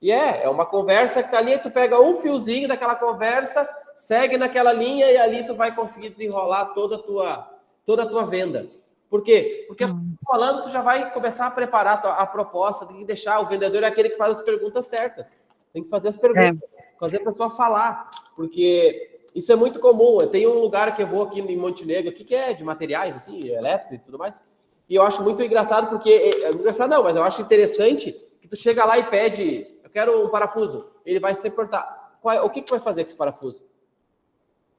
E é uma conversa que tá ali, tu pega um fiozinho daquela conversa, segue naquela linha e ali tu vai conseguir desenrolar toda a toda a tua venda. Por quê? Porque falando, tu já vai começar a preparar a proposta, tem que deixar o vendedor é aquele que faz as perguntas certas. Tem que fazer as perguntas, fazer a pessoa falar, porque isso é muito comum. Tem um lugar que eu vou aqui em Montenegro, que é de materiais, assim, elétrico e tudo mais, e eu acho muito engraçado, porque... Engraçado não, mas eu acho interessante que tu chega lá e pede, eu quero um parafuso. Ele vai se perguntar, o que vai fazer com esse parafuso?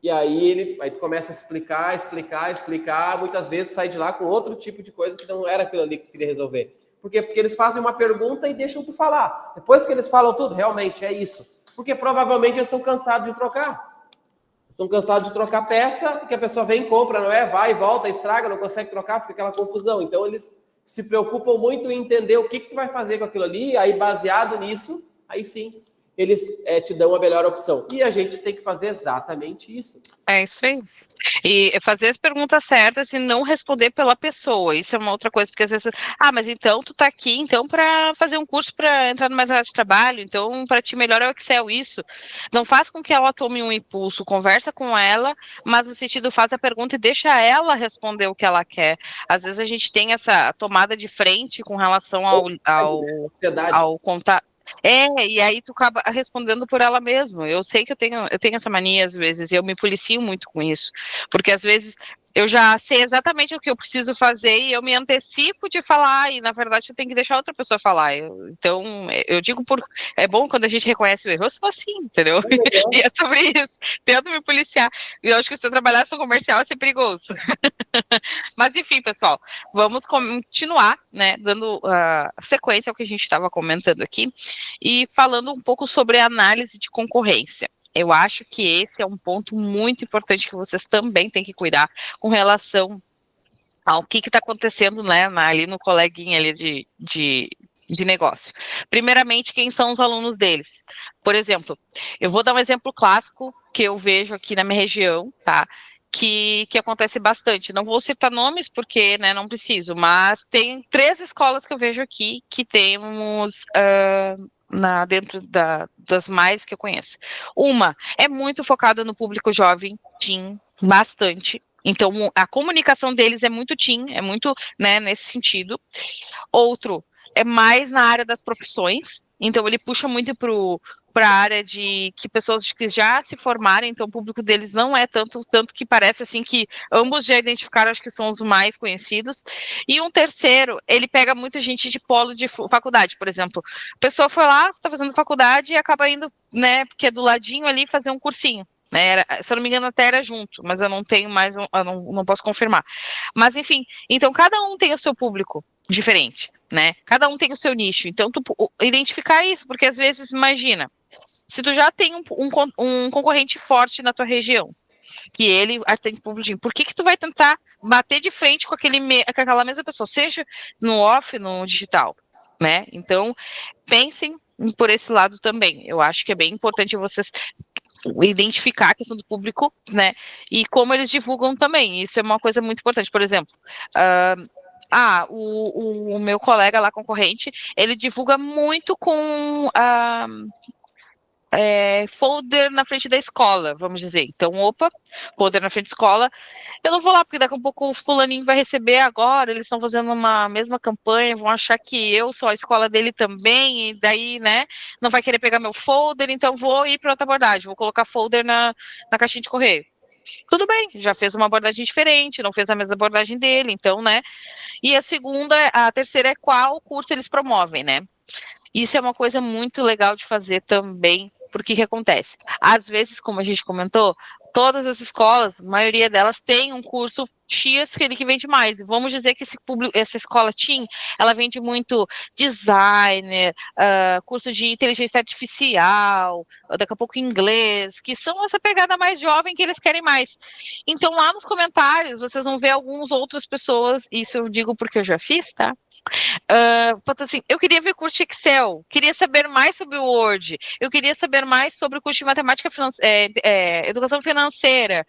E aí tu começa a explicar, muitas vezes sai de lá com outro tipo de coisa que não era aquilo ali que tu queria resolver. Por quê? Porque eles fazem uma pergunta e deixam tu falar. Depois que eles falam tudo, realmente é isso. Porque provavelmente eles estão cansados de trocar. Estão cansados de trocar peça, porque a pessoa vem e compra, não é? Vai, volta, estraga, não consegue trocar, fica aquela confusão. Então eles se preocupam muito em entender o que tu vai fazer com aquilo ali, aí baseado nisso, aí sim, eles te dão a melhor opção. E a gente tem que fazer exatamente isso. É isso aí. E fazer as perguntas certas e não responder pela pessoa. Isso é uma outra coisa, porque às vezes, mas então tu tá aqui então para fazer um curso para entrar no mercado de trabalho, então para ti melhor é o Excel, isso. Não faz com que ela tome um impulso, conversa com ela, mas no sentido faz a pergunta e deixa ela responder o que ela quer. Às vezes a gente tem essa tomada de frente com relação ao contato. E aí tu acaba respondendo por ela mesma. Eu sei que eu tenho essa mania às vezes, e eu me policio muito com isso, porque às vezes eu já sei exatamente o que eu preciso fazer e eu me antecipo de falar, e na verdade eu tenho que deixar outra pessoa falar. Então, eu digo é bom quando a gente reconhece o erro, eu sou assim, entendeu? E é sobre isso, tento me policiar. E eu acho que se eu trabalhasse no comercial ia ser perigoso. Mas enfim, pessoal, vamos continuar, né, dando sequência ao que a gente estava comentando aqui e falando um pouco sobre a análise de concorrência. Eu acho que esse é um ponto muito importante que vocês também têm que cuidar com relação ao que está acontecendo, né, ali no coleguinha ali de negócio. Primeiramente, quem são os alunos deles? Por exemplo, eu vou dar um exemplo clássico que eu vejo aqui na minha região, tá? Que acontece bastante. Não vou citar nomes porque, né, não preciso, mas tem 3 escolas que eu vejo aqui que temos dentro das mais que eu conheço. Uma é muito focada no público jovem, teen, bastante. Então, a comunicação deles é muito teen, é muito, né, nesse sentido. Outro é mais na área das profissões, então ele puxa muito para a área de que pessoas que já se formaram, então o público deles não é tanto que parece assim que ambos já identificaram, acho que são os mais conhecidos. E um terceiro, ele pega muita gente de polo de faculdade, por exemplo. A pessoa foi lá, está fazendo faculdade e acaba indo, né, porque é do ladinho ali, fazer um cursinho. Se eu não me engano, até era junto, mas eu não tenho mais, eu não posso confirmar. Mas, enfim, então cada um tem o seu público diferente, né? Cada um tem o seu nicho. Então, tu identificar isso, porque às vezes, imagina, se tu já tem um concorrente forte na tua região, que ele atende público, por que tu vai tentar bater de frente com aquela mesma pessoa, seja no off, no digital, né? Então, pensem por esse lado também. Eu acho que é bem importante vocês identificar a questão do público, né, e como eles divulgam também, isso é uma coisa muito importante. Por exemplo, o meu colega lá, concorrente, ele divulga muito com folder na frente da escola, vamos dizer. Então, folder na frente da escola, eu não vou lá, porque daqui a pouco o fulaninho vai receber agora, eles estão fazendo uma mesma campanha, vão achar que eu sou a escola dele também, e daí, né, não vai querer pegar meu folder, então vou ir para outra abordagem, vou colocar folder na caixinha de correio. Tudo bem, já fez uma abordagem diferente, não fez a mesma abordagem dele, então, né, e a terceira é qual curso eles promovem, né. Isso é uma coisa muito legal de fazer também, porque o que acontece? Às vezes, como a gente comentou, todas as escolas, a maioria delas tem um curso X que vende mais. Vamos dizer que essa escola TIM, ela vende muito designer, curso de inteligência artificial, daqui a pouco inglês, que são essa pegada mais jovem que eles querem mais. Então, lá nos comentários, vocês vão ver algumas outras pessoas, isso eu digo porque eu já fiz, tá? Assim, eu queria ver curso de Excel, queria saber mais sobre o Word, eu queria saber mais sobre o curso de matemática, educação financeira.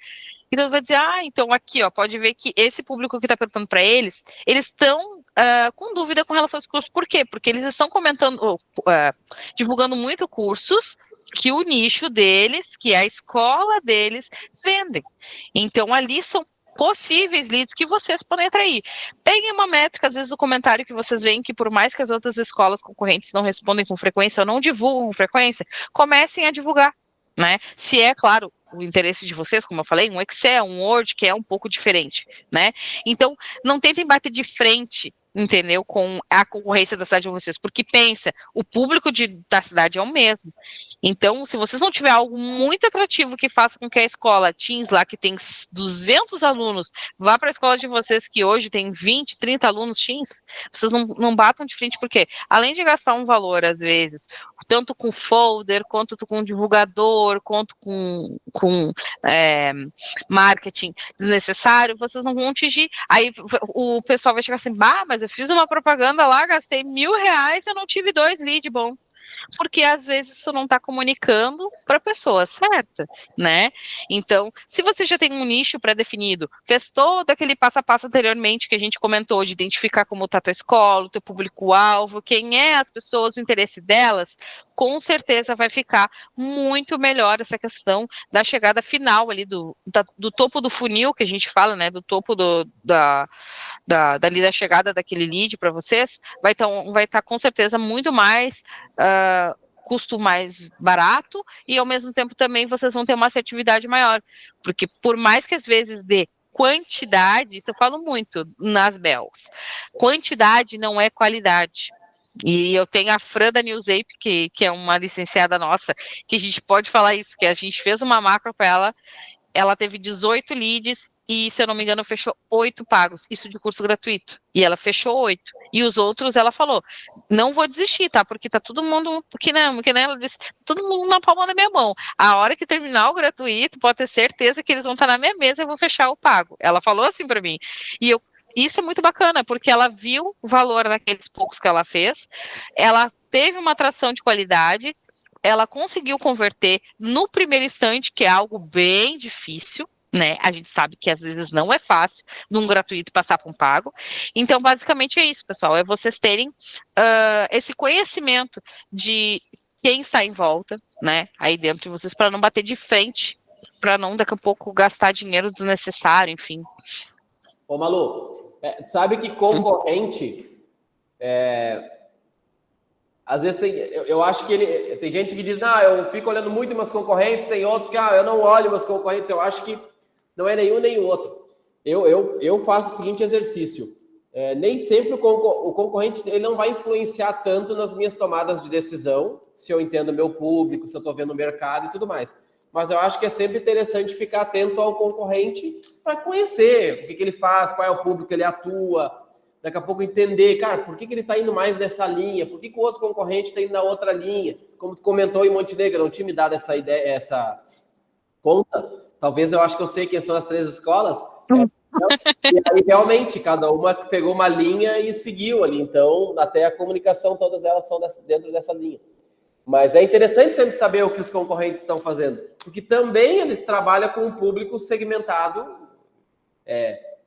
Então, vai dizer, então aqui, ó, pode ver que esse público que está perguntando para eles estão com dúvida com relação a esse curso. Por quê? Porque eles estão comentando, divulgando muito cursos que o nicho deles, que a escola deles, vendem. Então, ali são possíveis leads que vocês podem atrair. Peguem uma métrica, às vezes o comentário que vocês veem que por mais que as outras escolas concorrentes não respondem com frequência ou não divulgam com frequência, comecem a divulgar, né? Se é, claro, o interesse de vocês, como eu falei, um Excel, um Word, que é um pouco diferente, né? Então, não tentem bater de frente, entendeu, com a concorrência da cidade de vocês, porque pensa, o público da cidade é o mesmo. Então, se vocês não tiver algo muito atrativo que faça com que a escola Teams lá, que tem 200 alunos, vá para a escola de vocês, que hoje tem 20, 30 alunos Teams, vocês não batam de frente, porque além de gastar um valor, às vezes, tanto com folder, quanto com divulgador, quanto com marketing necessário, vocês não vão atingir. Aí o pessoal vai chegar assim, mas eu fiz uma propaganda lá, gastei R$1.000, eu não tive 2 leads bom. Porque às vezes tu não está comunicando para a pessoa certa, né? Então, se você já tem um nicho pré-definido, fez todo aquele passo a passo anteriormente que a gente comentou, de identificar como está a tua escola, o teu público-alvo, quem é as pessoas, o interesse delas, com certeza vai ficar muito melhor essa questão da chegada final ali, do topo do funil, que a gente fala, né? Do topo dali da chegada daquele lead para vocês, vai estar com certeza muito mais custo mais barato e ao mesmo tempo também vocês vão ter uma assertividade maior, porque por mais que às vezes dê quantidade, isso eu falo muito nas Bells, quantidade não é qualidade. E eu tenho a Fran da Newsape, que é uma licenciada nossa, que a gente pode falar isso, que a gente fez uma macro para ela teve 18 leads e, se eu não me engano, fechou 8 pagos, isso de curso gratuito, e ela fechou 8, e os outros ela falou, não vou desistir, tá, porque tá todo mundo, que nem ela disse, todo mundo na palma da minha mão, a hora que terminar o gratuito, pode ter certeza que eles vão estar na minha mesa e eu vou fechar o pago, ela falou assim para mim, e isso é muito bacana, porque ela viu o valor daqueles poucos que ela fez, ela teve uma atração de qualidade, ela conseguiu converter no primeiro instante, que é algo bem difícil, né? A gente sabe que às vezes não é fácil, de um gratuito passar para um pago. Então, basicamente é isso, pessoal, é vocês terem esse conhecimento de quem está em volta, né? Aí dentro de vocês, para não bater de frente, para não daqui a pouco gastar dinheiro desnecessário, enfim. Ô, Malu, sabe que concorrente às vezes eu acho que tem gente que diz, não, eu fico olhando muito meus concorrentes, tem outros que, eu não olho meus concorrentes, eu acho que não é nenhum nem o outro. Eu faço o seguinte exercício, nem sempre o concorrente ele não vai influenciar tanto nas minhas tomadas de decisão, se eu entendo o meu público, se eu estou vendo o mercado e tudo mais. Mas eu acho que é sempre interessante ficar atento ao concorrente para conhecer o que ele faz, qual é o público que ele atua, daqui a pouco entender, cara, por que ele está indo mais nessa linha, por que o outro concorrente está indo na outra linha, como tu comentou em Montenegro, não tinha me dado essa ideia, essa conta, talvez eu acho que eu sei quem são as 3 escolas, e aí realmente cada uma pegou uma linha e seguiu ali, então até a comunicação, todas elas são dentro dessa linha. Mas é interessante sempre saber o que os concorrentes estão fazendo, porque também eles trabalham com um público segmentado,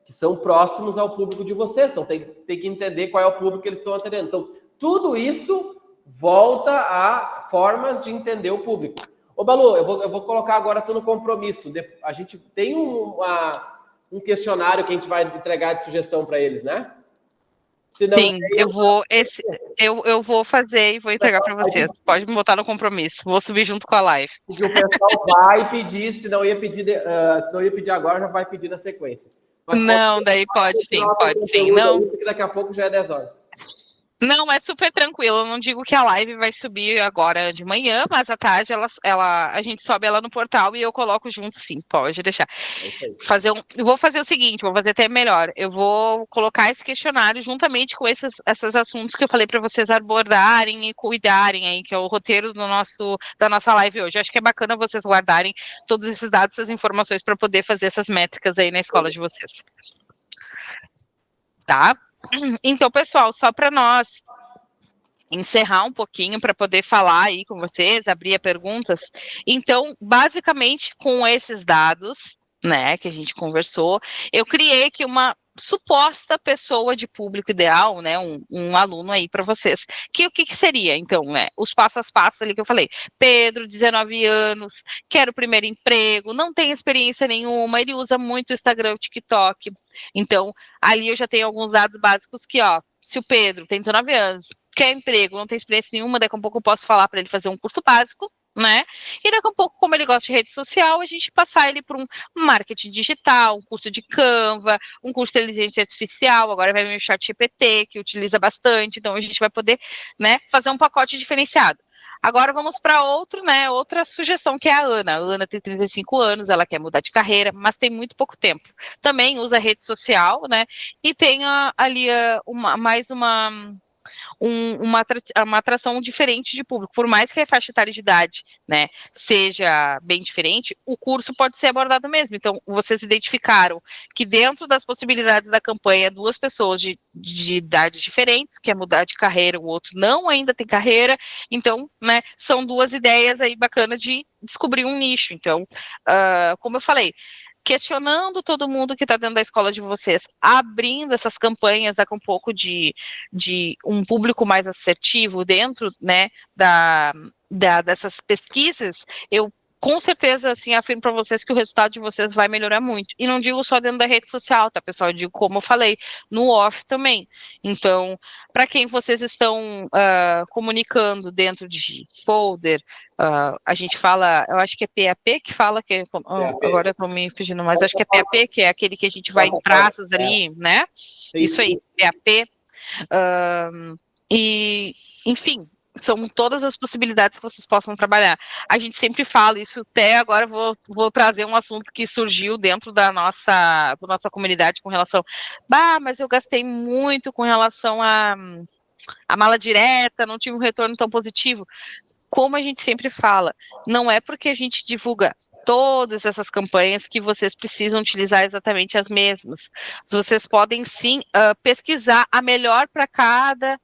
que são próximos ao público de vocês, então tem que entender qual é o público que eles estão atendendo. Então, tudo isso volta a formas de entender o público. Ô, Balu, eu vou colocar agora tu no compromisso. A gente tem um questionário que a gente vai entregar de sugestão para eles, né? Senão, sim, eu vou fazer e vou entregar para vocês. Pode me botar no compromisso. Vou subir junto com a live. Porque o pessoal vai pedir, se não ia pedir agora, já vai pedir na sequência. Mas não, daí pode sim. Não. Porque daqui a pouco já é 10 horas. Não, é super tranquilo. Eu não digo que a live vai subir agora de manhã, mas à tarde a gente sobe ela no portal e eu coloco junto, sim. Pode deixar. Eu vou fazer o seguinte, vou fazer até melhor. Eu vou colocar esse questionário juntamente com esses assuntos que eu falei para vocês abordarem e cuidarem aí, que é o roteiro da nossa live hoje. Eu acho que é bacana vocês guardarem todos esses dados, essas informações para poder fazer essas métricas aí na escola de vocês. Tá? Então, pessoal, só para nós encerrar um pouquinho para poder falar aí com vocês, abrir perguntas. Então, basicamente, com esses dados, né, que a gente conversou, eu criei aqui uma suposta pessoa de público ideal, né, um aluno aí para vocês. O que seria, então, né, os passos a passos ali que eu falei. Pedro, 19 anos, quer o primeiro emprego, não tem experiência nenhuma, ele usa muito o Instagram, o TikTok. Então, ali eu já tenho alguns dados básicos que, ó, se o Pedro tem 19 anos, quer emprego, não tem experiência nenhuma, daqui a pouco eu posso falar para ele fazer um curso básico, né? E daqui a pouco, como ele gosta de rede social, a gente passar ele por um marketing digital, um curso de Canva, um curso de inteligência artificial, agora vai vir o ChatGPT, que utiliza bastante, então a gente vai poder, né, fazer um pacote diferenciado. Agora vamos para outra sugestão, que é a Ana. A Ana tem 35 anos, ela quer mudar de carreira, mas tem muito pouco tempo. Também usa rede social, né? E tem ali uma atração diferente de público, por mais que a faixa etária de idade, né, seja bem diferente, o curso pode ser abordado mesmo. Então, vocês identificaram que dentro das possibilidades da campanha, 2 pessoas de idades diferentes, quer mudar de carreira, o outro não ainda tem carreira, então, né, são 2 ideias aí bacanas de descobrir um nicho. Então, como eu falei, questionando todo mundo que está dentro da escola de vocês, abrindo essas campanhas, com um pouco de um público mais assertivo dentro, né, dessas pesquisas, eu com certeza, assim, afirmo para vocês que o resultado de vocês vai melhorar muito. E não digo só dentro da rede social, tá, pessoal? Eu digo, como eu falei, no off também. Então, para quem vocês estão comunicando dentro de folder, a gente fala, eu acho que é PAP que fala, agora eu estou me fugindo, mas acho que é PAP, que é aquele que a gente vai em praças ali, né? Isso aí, PAP. E, enfim, são todas as possibilidades que vocês possam trabalhar. A gente sempre fala isso, até agora vou trazer um assunto que surgiu dentro da nossa comunidade com relação, mas eu gastei muito com relação a mala direta, não tive um retorno tão positivo. Como a gente sempre fala, não é porque a gente divulga todas essas campanhas que vocês precisam utilizar exatamente as mesmas. Vocês podem sim pesquisar a melhor para cada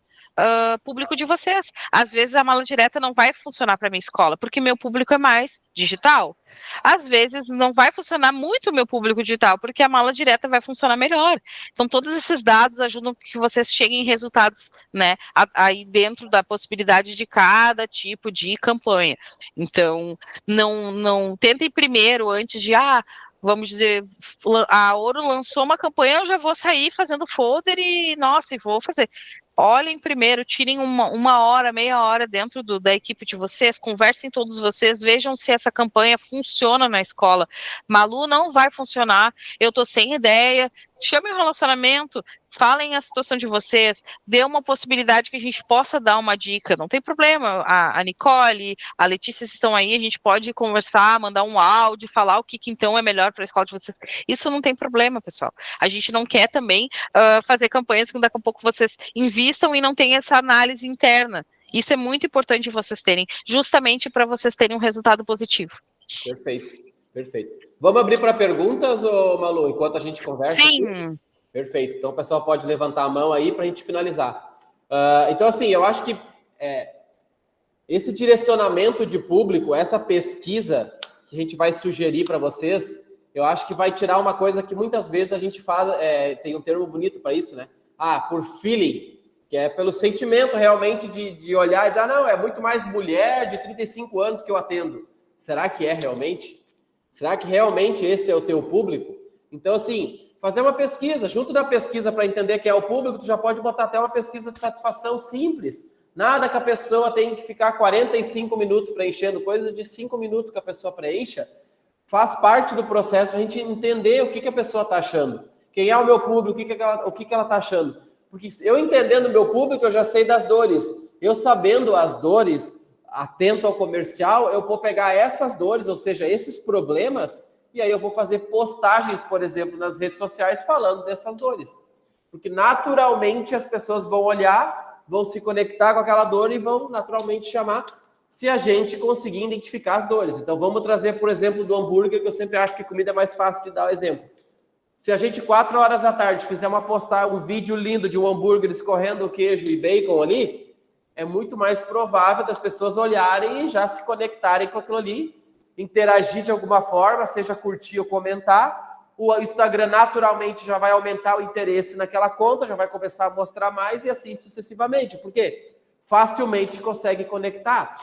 público de vocês. Às vezes a mala direta não vai funcionar para minha escola, porque meu público é mais digital. Às vezes não vai funcionar muito o meu público digital, porque a mala direta vai funcionar melhor. Então, todos esses dados ajudam que vocês cheguem em resultados, né, aí dentro da possibilidade de cada tipo de campanha. Então, não tentem primeiro, antes de, vamos dizer, a Ouro lançou uma campanha, eu já vou sair fazendo folder e, nossa, e vou fazer. Olhem primeiro, tirem uma hora, meia hora dentro da equipe de vocês, conversem todos vocês, vejam se essa campanha funciona na escola. Malu, não vai funcionar, eu tô sem ideia, chamem o relacionamento, falem a situação de vocês, dê uma possibilidade que a gente possa dar uma dica, não tem problema, a Nicole, a Letícia estão aí, a gente pode conversar, mandar um áudio, falar o que então é melhor para a escola de vocês. Isso não tem problema, pessoal. A gente não quer também fazer campanhas que daqui a pouco vocês invistam e não tem essa análise interna. Isso é muito importante vocês terem, justamente para vocês terem um resultado positivo. Perfeito. Vamos abrir para perguntas, Malu, enquanto a gente conversa? Sim. Aqui? Perfeito. Então, o pessoal pode levantar a mão aí para a gente finalizar. Então, assim, eu acho que esse direcionamento de público, essa pesquisa que a gente vai sugerir para vocês, eu acho que vai tirar uma coisa que muitas vezes a gente faz, tem um termo bonito para isso, né? Por feeling, que é pelo sentimento realmente de olhar e dizer, não, é muito mais mulher de 35 anos que eu atendo. Será que é realmente? Será que realmente esse é o teu público? Então, assim, fazer uma pesquisa, junto da pesquisa para entender quem é o público, tu já pode botar até uma pesquisa de satisfação simples. Nada que a pessoa tenha que ficar 45 minutos preenchendo, coisa de 5 minutos que a pessoa preencha, faz parte do processo a gente entender o que a pessoa está achando. Quem é o meu público, o que ela está achando. Porque eu entendendo o meu público, eu já sei das dores. Eu sabendo as dores, atento ao comercial, eu vou pegar essas dores, ou seja, esses problemas, e aí eu vou fazer postagens, por exemplo, nas redes sociais falando dessas dores. Porque naturalmente as pessoas vão olhar, vão se conectar com aquela dor e vão naturalmente chamar, se a gente conseguir identificar as dores. Então vamos trazer, por exemplo, do hambúrguer, que eu sempre acho que comida é mais fácil de dar o exemplo. Se a gente, 4 horas da tarde, fizer um vídeo lindo de um hambúrguer escorrendo queijo e bacon ali, é muito mais provável das pessoas olharem e já se conectarem com aquilo ali, interagir de alguma forma, seja curtir ou comentar, o Instagram naturalmente já vai aumentar o interesse naquela conta, já vai começar a mostrar mais e assim sucessivamente, porque facilmente consegue conectar.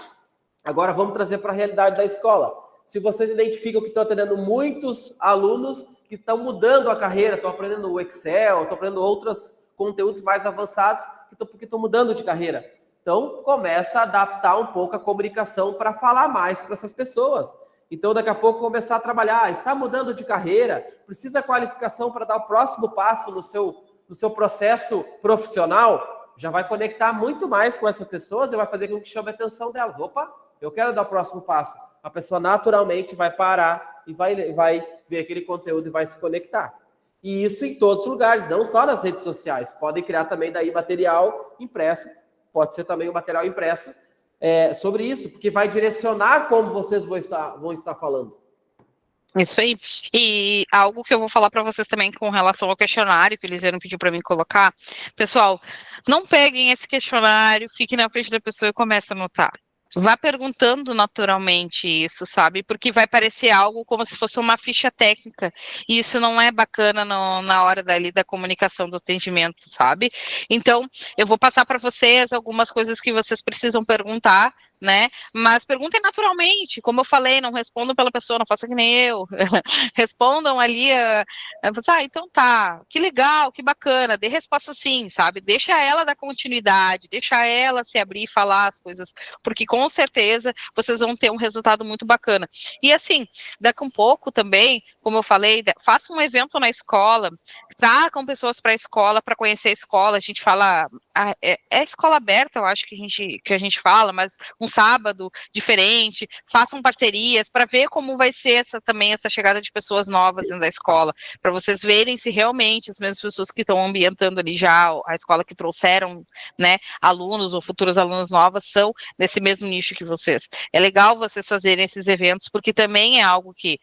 Agora vamos trazer para a realidade da escola. Se vocês identificam que estão atendendo muitos alunos que estão mudando a carreira, estão aprendendo o Excel, estão aprendendo outros conteúdos mais avançados, porque estão mudando de carreira. Então, começa a adaptar um pouco a comunicação para falar mais para essas pessoas. Então, daqui a pouco, começar a trabalhar. Está mudando de carreira, precisa qualificação para dar o próximo passo no seu processo profissional, já vai conectar muito mais com essas pessoas e vai fazer com que chame a atenção delas. Opa, eu quero dar o próximo passo. A pessoa naturalmente vai parar e vai ver aquele conteúdo e vai se conectar. E isso em todos os lugares, não só nas redes sociais. Podem criar também daí material impresso, pode ser também um material impresso sobre isso, porque vai direcionar como vocês vão estar falando. Isso aí. E algo que eu vou falar para vocês também com relação ao questionário que o Elisiano pediu para mim colocar. Pessoal, não peguem esse questionário, fiquem na frente da pessoa e comecem a anotar. Vá perguntando naturalmente isso, sabe? Porque vai parecer algo como se fosse uma ficha técnica. E isso não é bacana na hora da comunicação do atendimento, sabe? Então, eu vou passar para vocês algumas coisas que vocês precisam perguntar, né? Mas perguntem naturalmente, como eu falei, não respondam pela pessoa, não façam que nem eu. Respondam ali, então tá, que legal, que bacana, dê resposta sim, sabe? Deixa ela dar continuidade, deixa ela se abrir e falar as coisas, porque com certeza vocês vão ter um resultado muito bacana. E assim, daqui um pouco também, como eu falei, faça um evento na escola, tragam pessoas para a escola, para conhecer a escola, a gente fala, é escola aberta, eu acho que a gente fala, mas um sábado diferente, façam parcerias para ver como vai ser essa chegada de pessoas novas dentro da escola, para vocês verem se realmente as mesmas pessoas que estão ambientando ali já a escola que trouxeram, né, alunos ou futuros alunos novos são nesse mesmo nicho que vocês. É legal vocês fazerem esses eventos, porque também é algo que,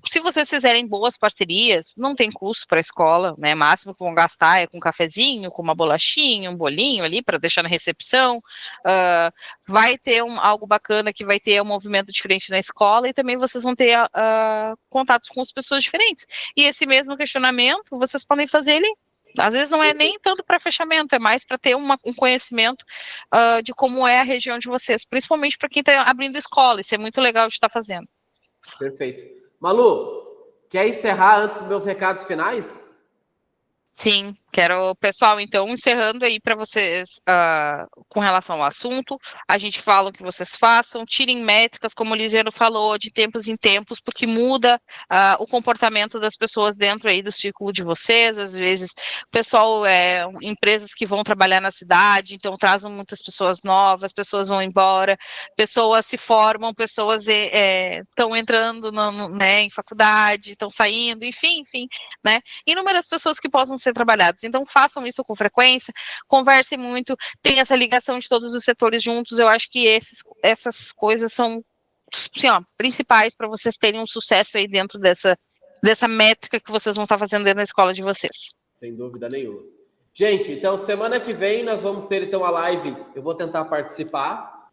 se vocês fizerem boas parcerias, não tem custo para a escola, né, máximo que vão gastar é com um cafezinho, com uma bolachinha, um bolinho ali para deixar na recepção, vai ter algo bacana que vai ter um movimento diferente na escola e também vocês vão ter contatos com as pessoas diferentes. E esse mesmo questionamento, vocês podem fazer ele, às vezes não é nem tanto para fechamento, é mais para ter um conhecimento de como é a região de vocês, principalmente para quem está abrindo escola, isso é muito legal de estar fazendo. Perfeito. Malu, quer encerrar antes dos meus recados finais? Sim, quero, pessoal, então, encerrando aí para vocês com relação ao assunto, a gente fala o que vocês façam, tirem métricas, como o Lisiano falou, de tempos em tempos, porque muda o comportamento das pessoas dentro aí do círculo de vocês, às vezes, pessoal, empresas que vão trabalhar na cidade, então trazem muitas pessoas novas, pessoas vão embora, pessoas se formam, pessoas estão entrando né, em faculdade, estão saindo, enfim, né, inúmeras pessoas que possam ser trabalhados. Então, façam isso com frequência, conversem muito, tenham essa ligação de todos os setores juntos. Eu acho que essas coisas são assim, principais para vocês terem um sucesso aí dentro dessa métrica que vocês vão estar fazendo dentro da escola de vocês. Sem dúvida nenhuma. Gente, então, semana que vem nós vamos ter, então, a live. Eu vou tentar participar,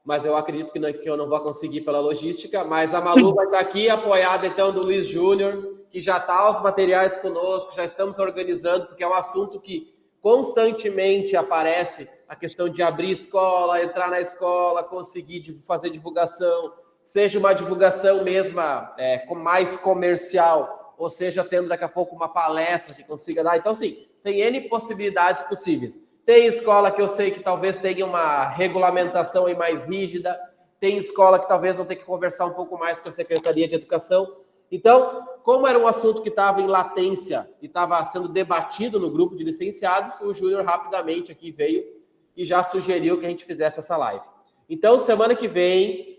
mas eu acredito que eu não vou conseguir pela logística, mas a Malu vai estar aqui, apoiada, então, do Luiz Júnior, que já está os materiais conosco, já estamos organizando, porque é um assunto que constantemente aparece, a questão de abrir escola, entrar na escola, conseguir fazer divulgação, seja uma divulgação mesma mais comercial, ou seja, tendo daqui a pouco uma palestra que consiga dar. Então, sim, tem N possibilidades possíveis. Tem escola que eu sei que talvez tenha uma regulamentação aí mais rígida, tem escola que talvez vão ter que conversar um pouco mais com a Secretaria de Educação. Então, como era um assunto que estava em latência e estava sendo debatido no grupo de licenciados, o Júnior rapidamente aqui veio e já sugeriu que a gente fizesse essa live. Então, semana que vem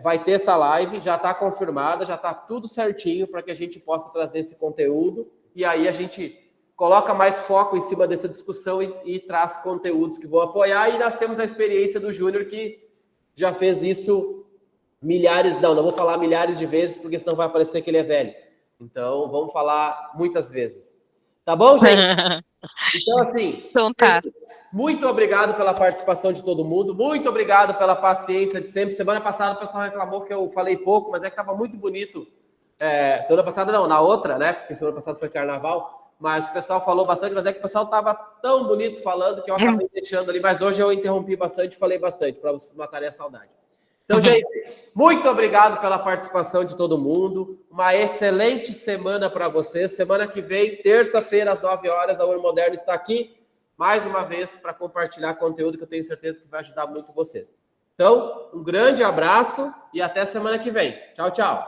vai ter essa live, já está confirmada, já está tudo certinho para que a gente possa trazer esse conteúdo e aí a gente coloca mais foco em cima dessa discussão e traz conteúdos que vão apoiar. E nós temos a experiência do Júnior que já fez isso não vou falar milhares de vezes, porque senão vai parecer que ele é velho. Então, vamos falar muitas vezes. Tá bom, gente? Então, assim, então, tá. Muito obrigado pela participação de todo mundo, muito obrigado pela paciência de sempre. Semana passada o pessoal reclamou que eu falei pouco, mas é que estava muito bonito Semana passada não, na outra, né? Porque semana passada foi carnaval, mas o pessoal falou bastante, mas é que o pessoal estava tão bonito falando que eu acabei deixando ali, mas hoje eu interrompi bastante, falei bastante, para vocês matarem a saudade. Então, gente, muito obrigado pela participação de todo mundo. Uma excelente semana para vocês. Semana que vem, terça-feira, às 9 horas, a Ouro Moderno está aqui, mais uma vez, para compartilhar conteúdo que eu tenho certeza que vai ajudar muito vocês. Então, um grande abraço e até semana que vem. Tchau, tchau.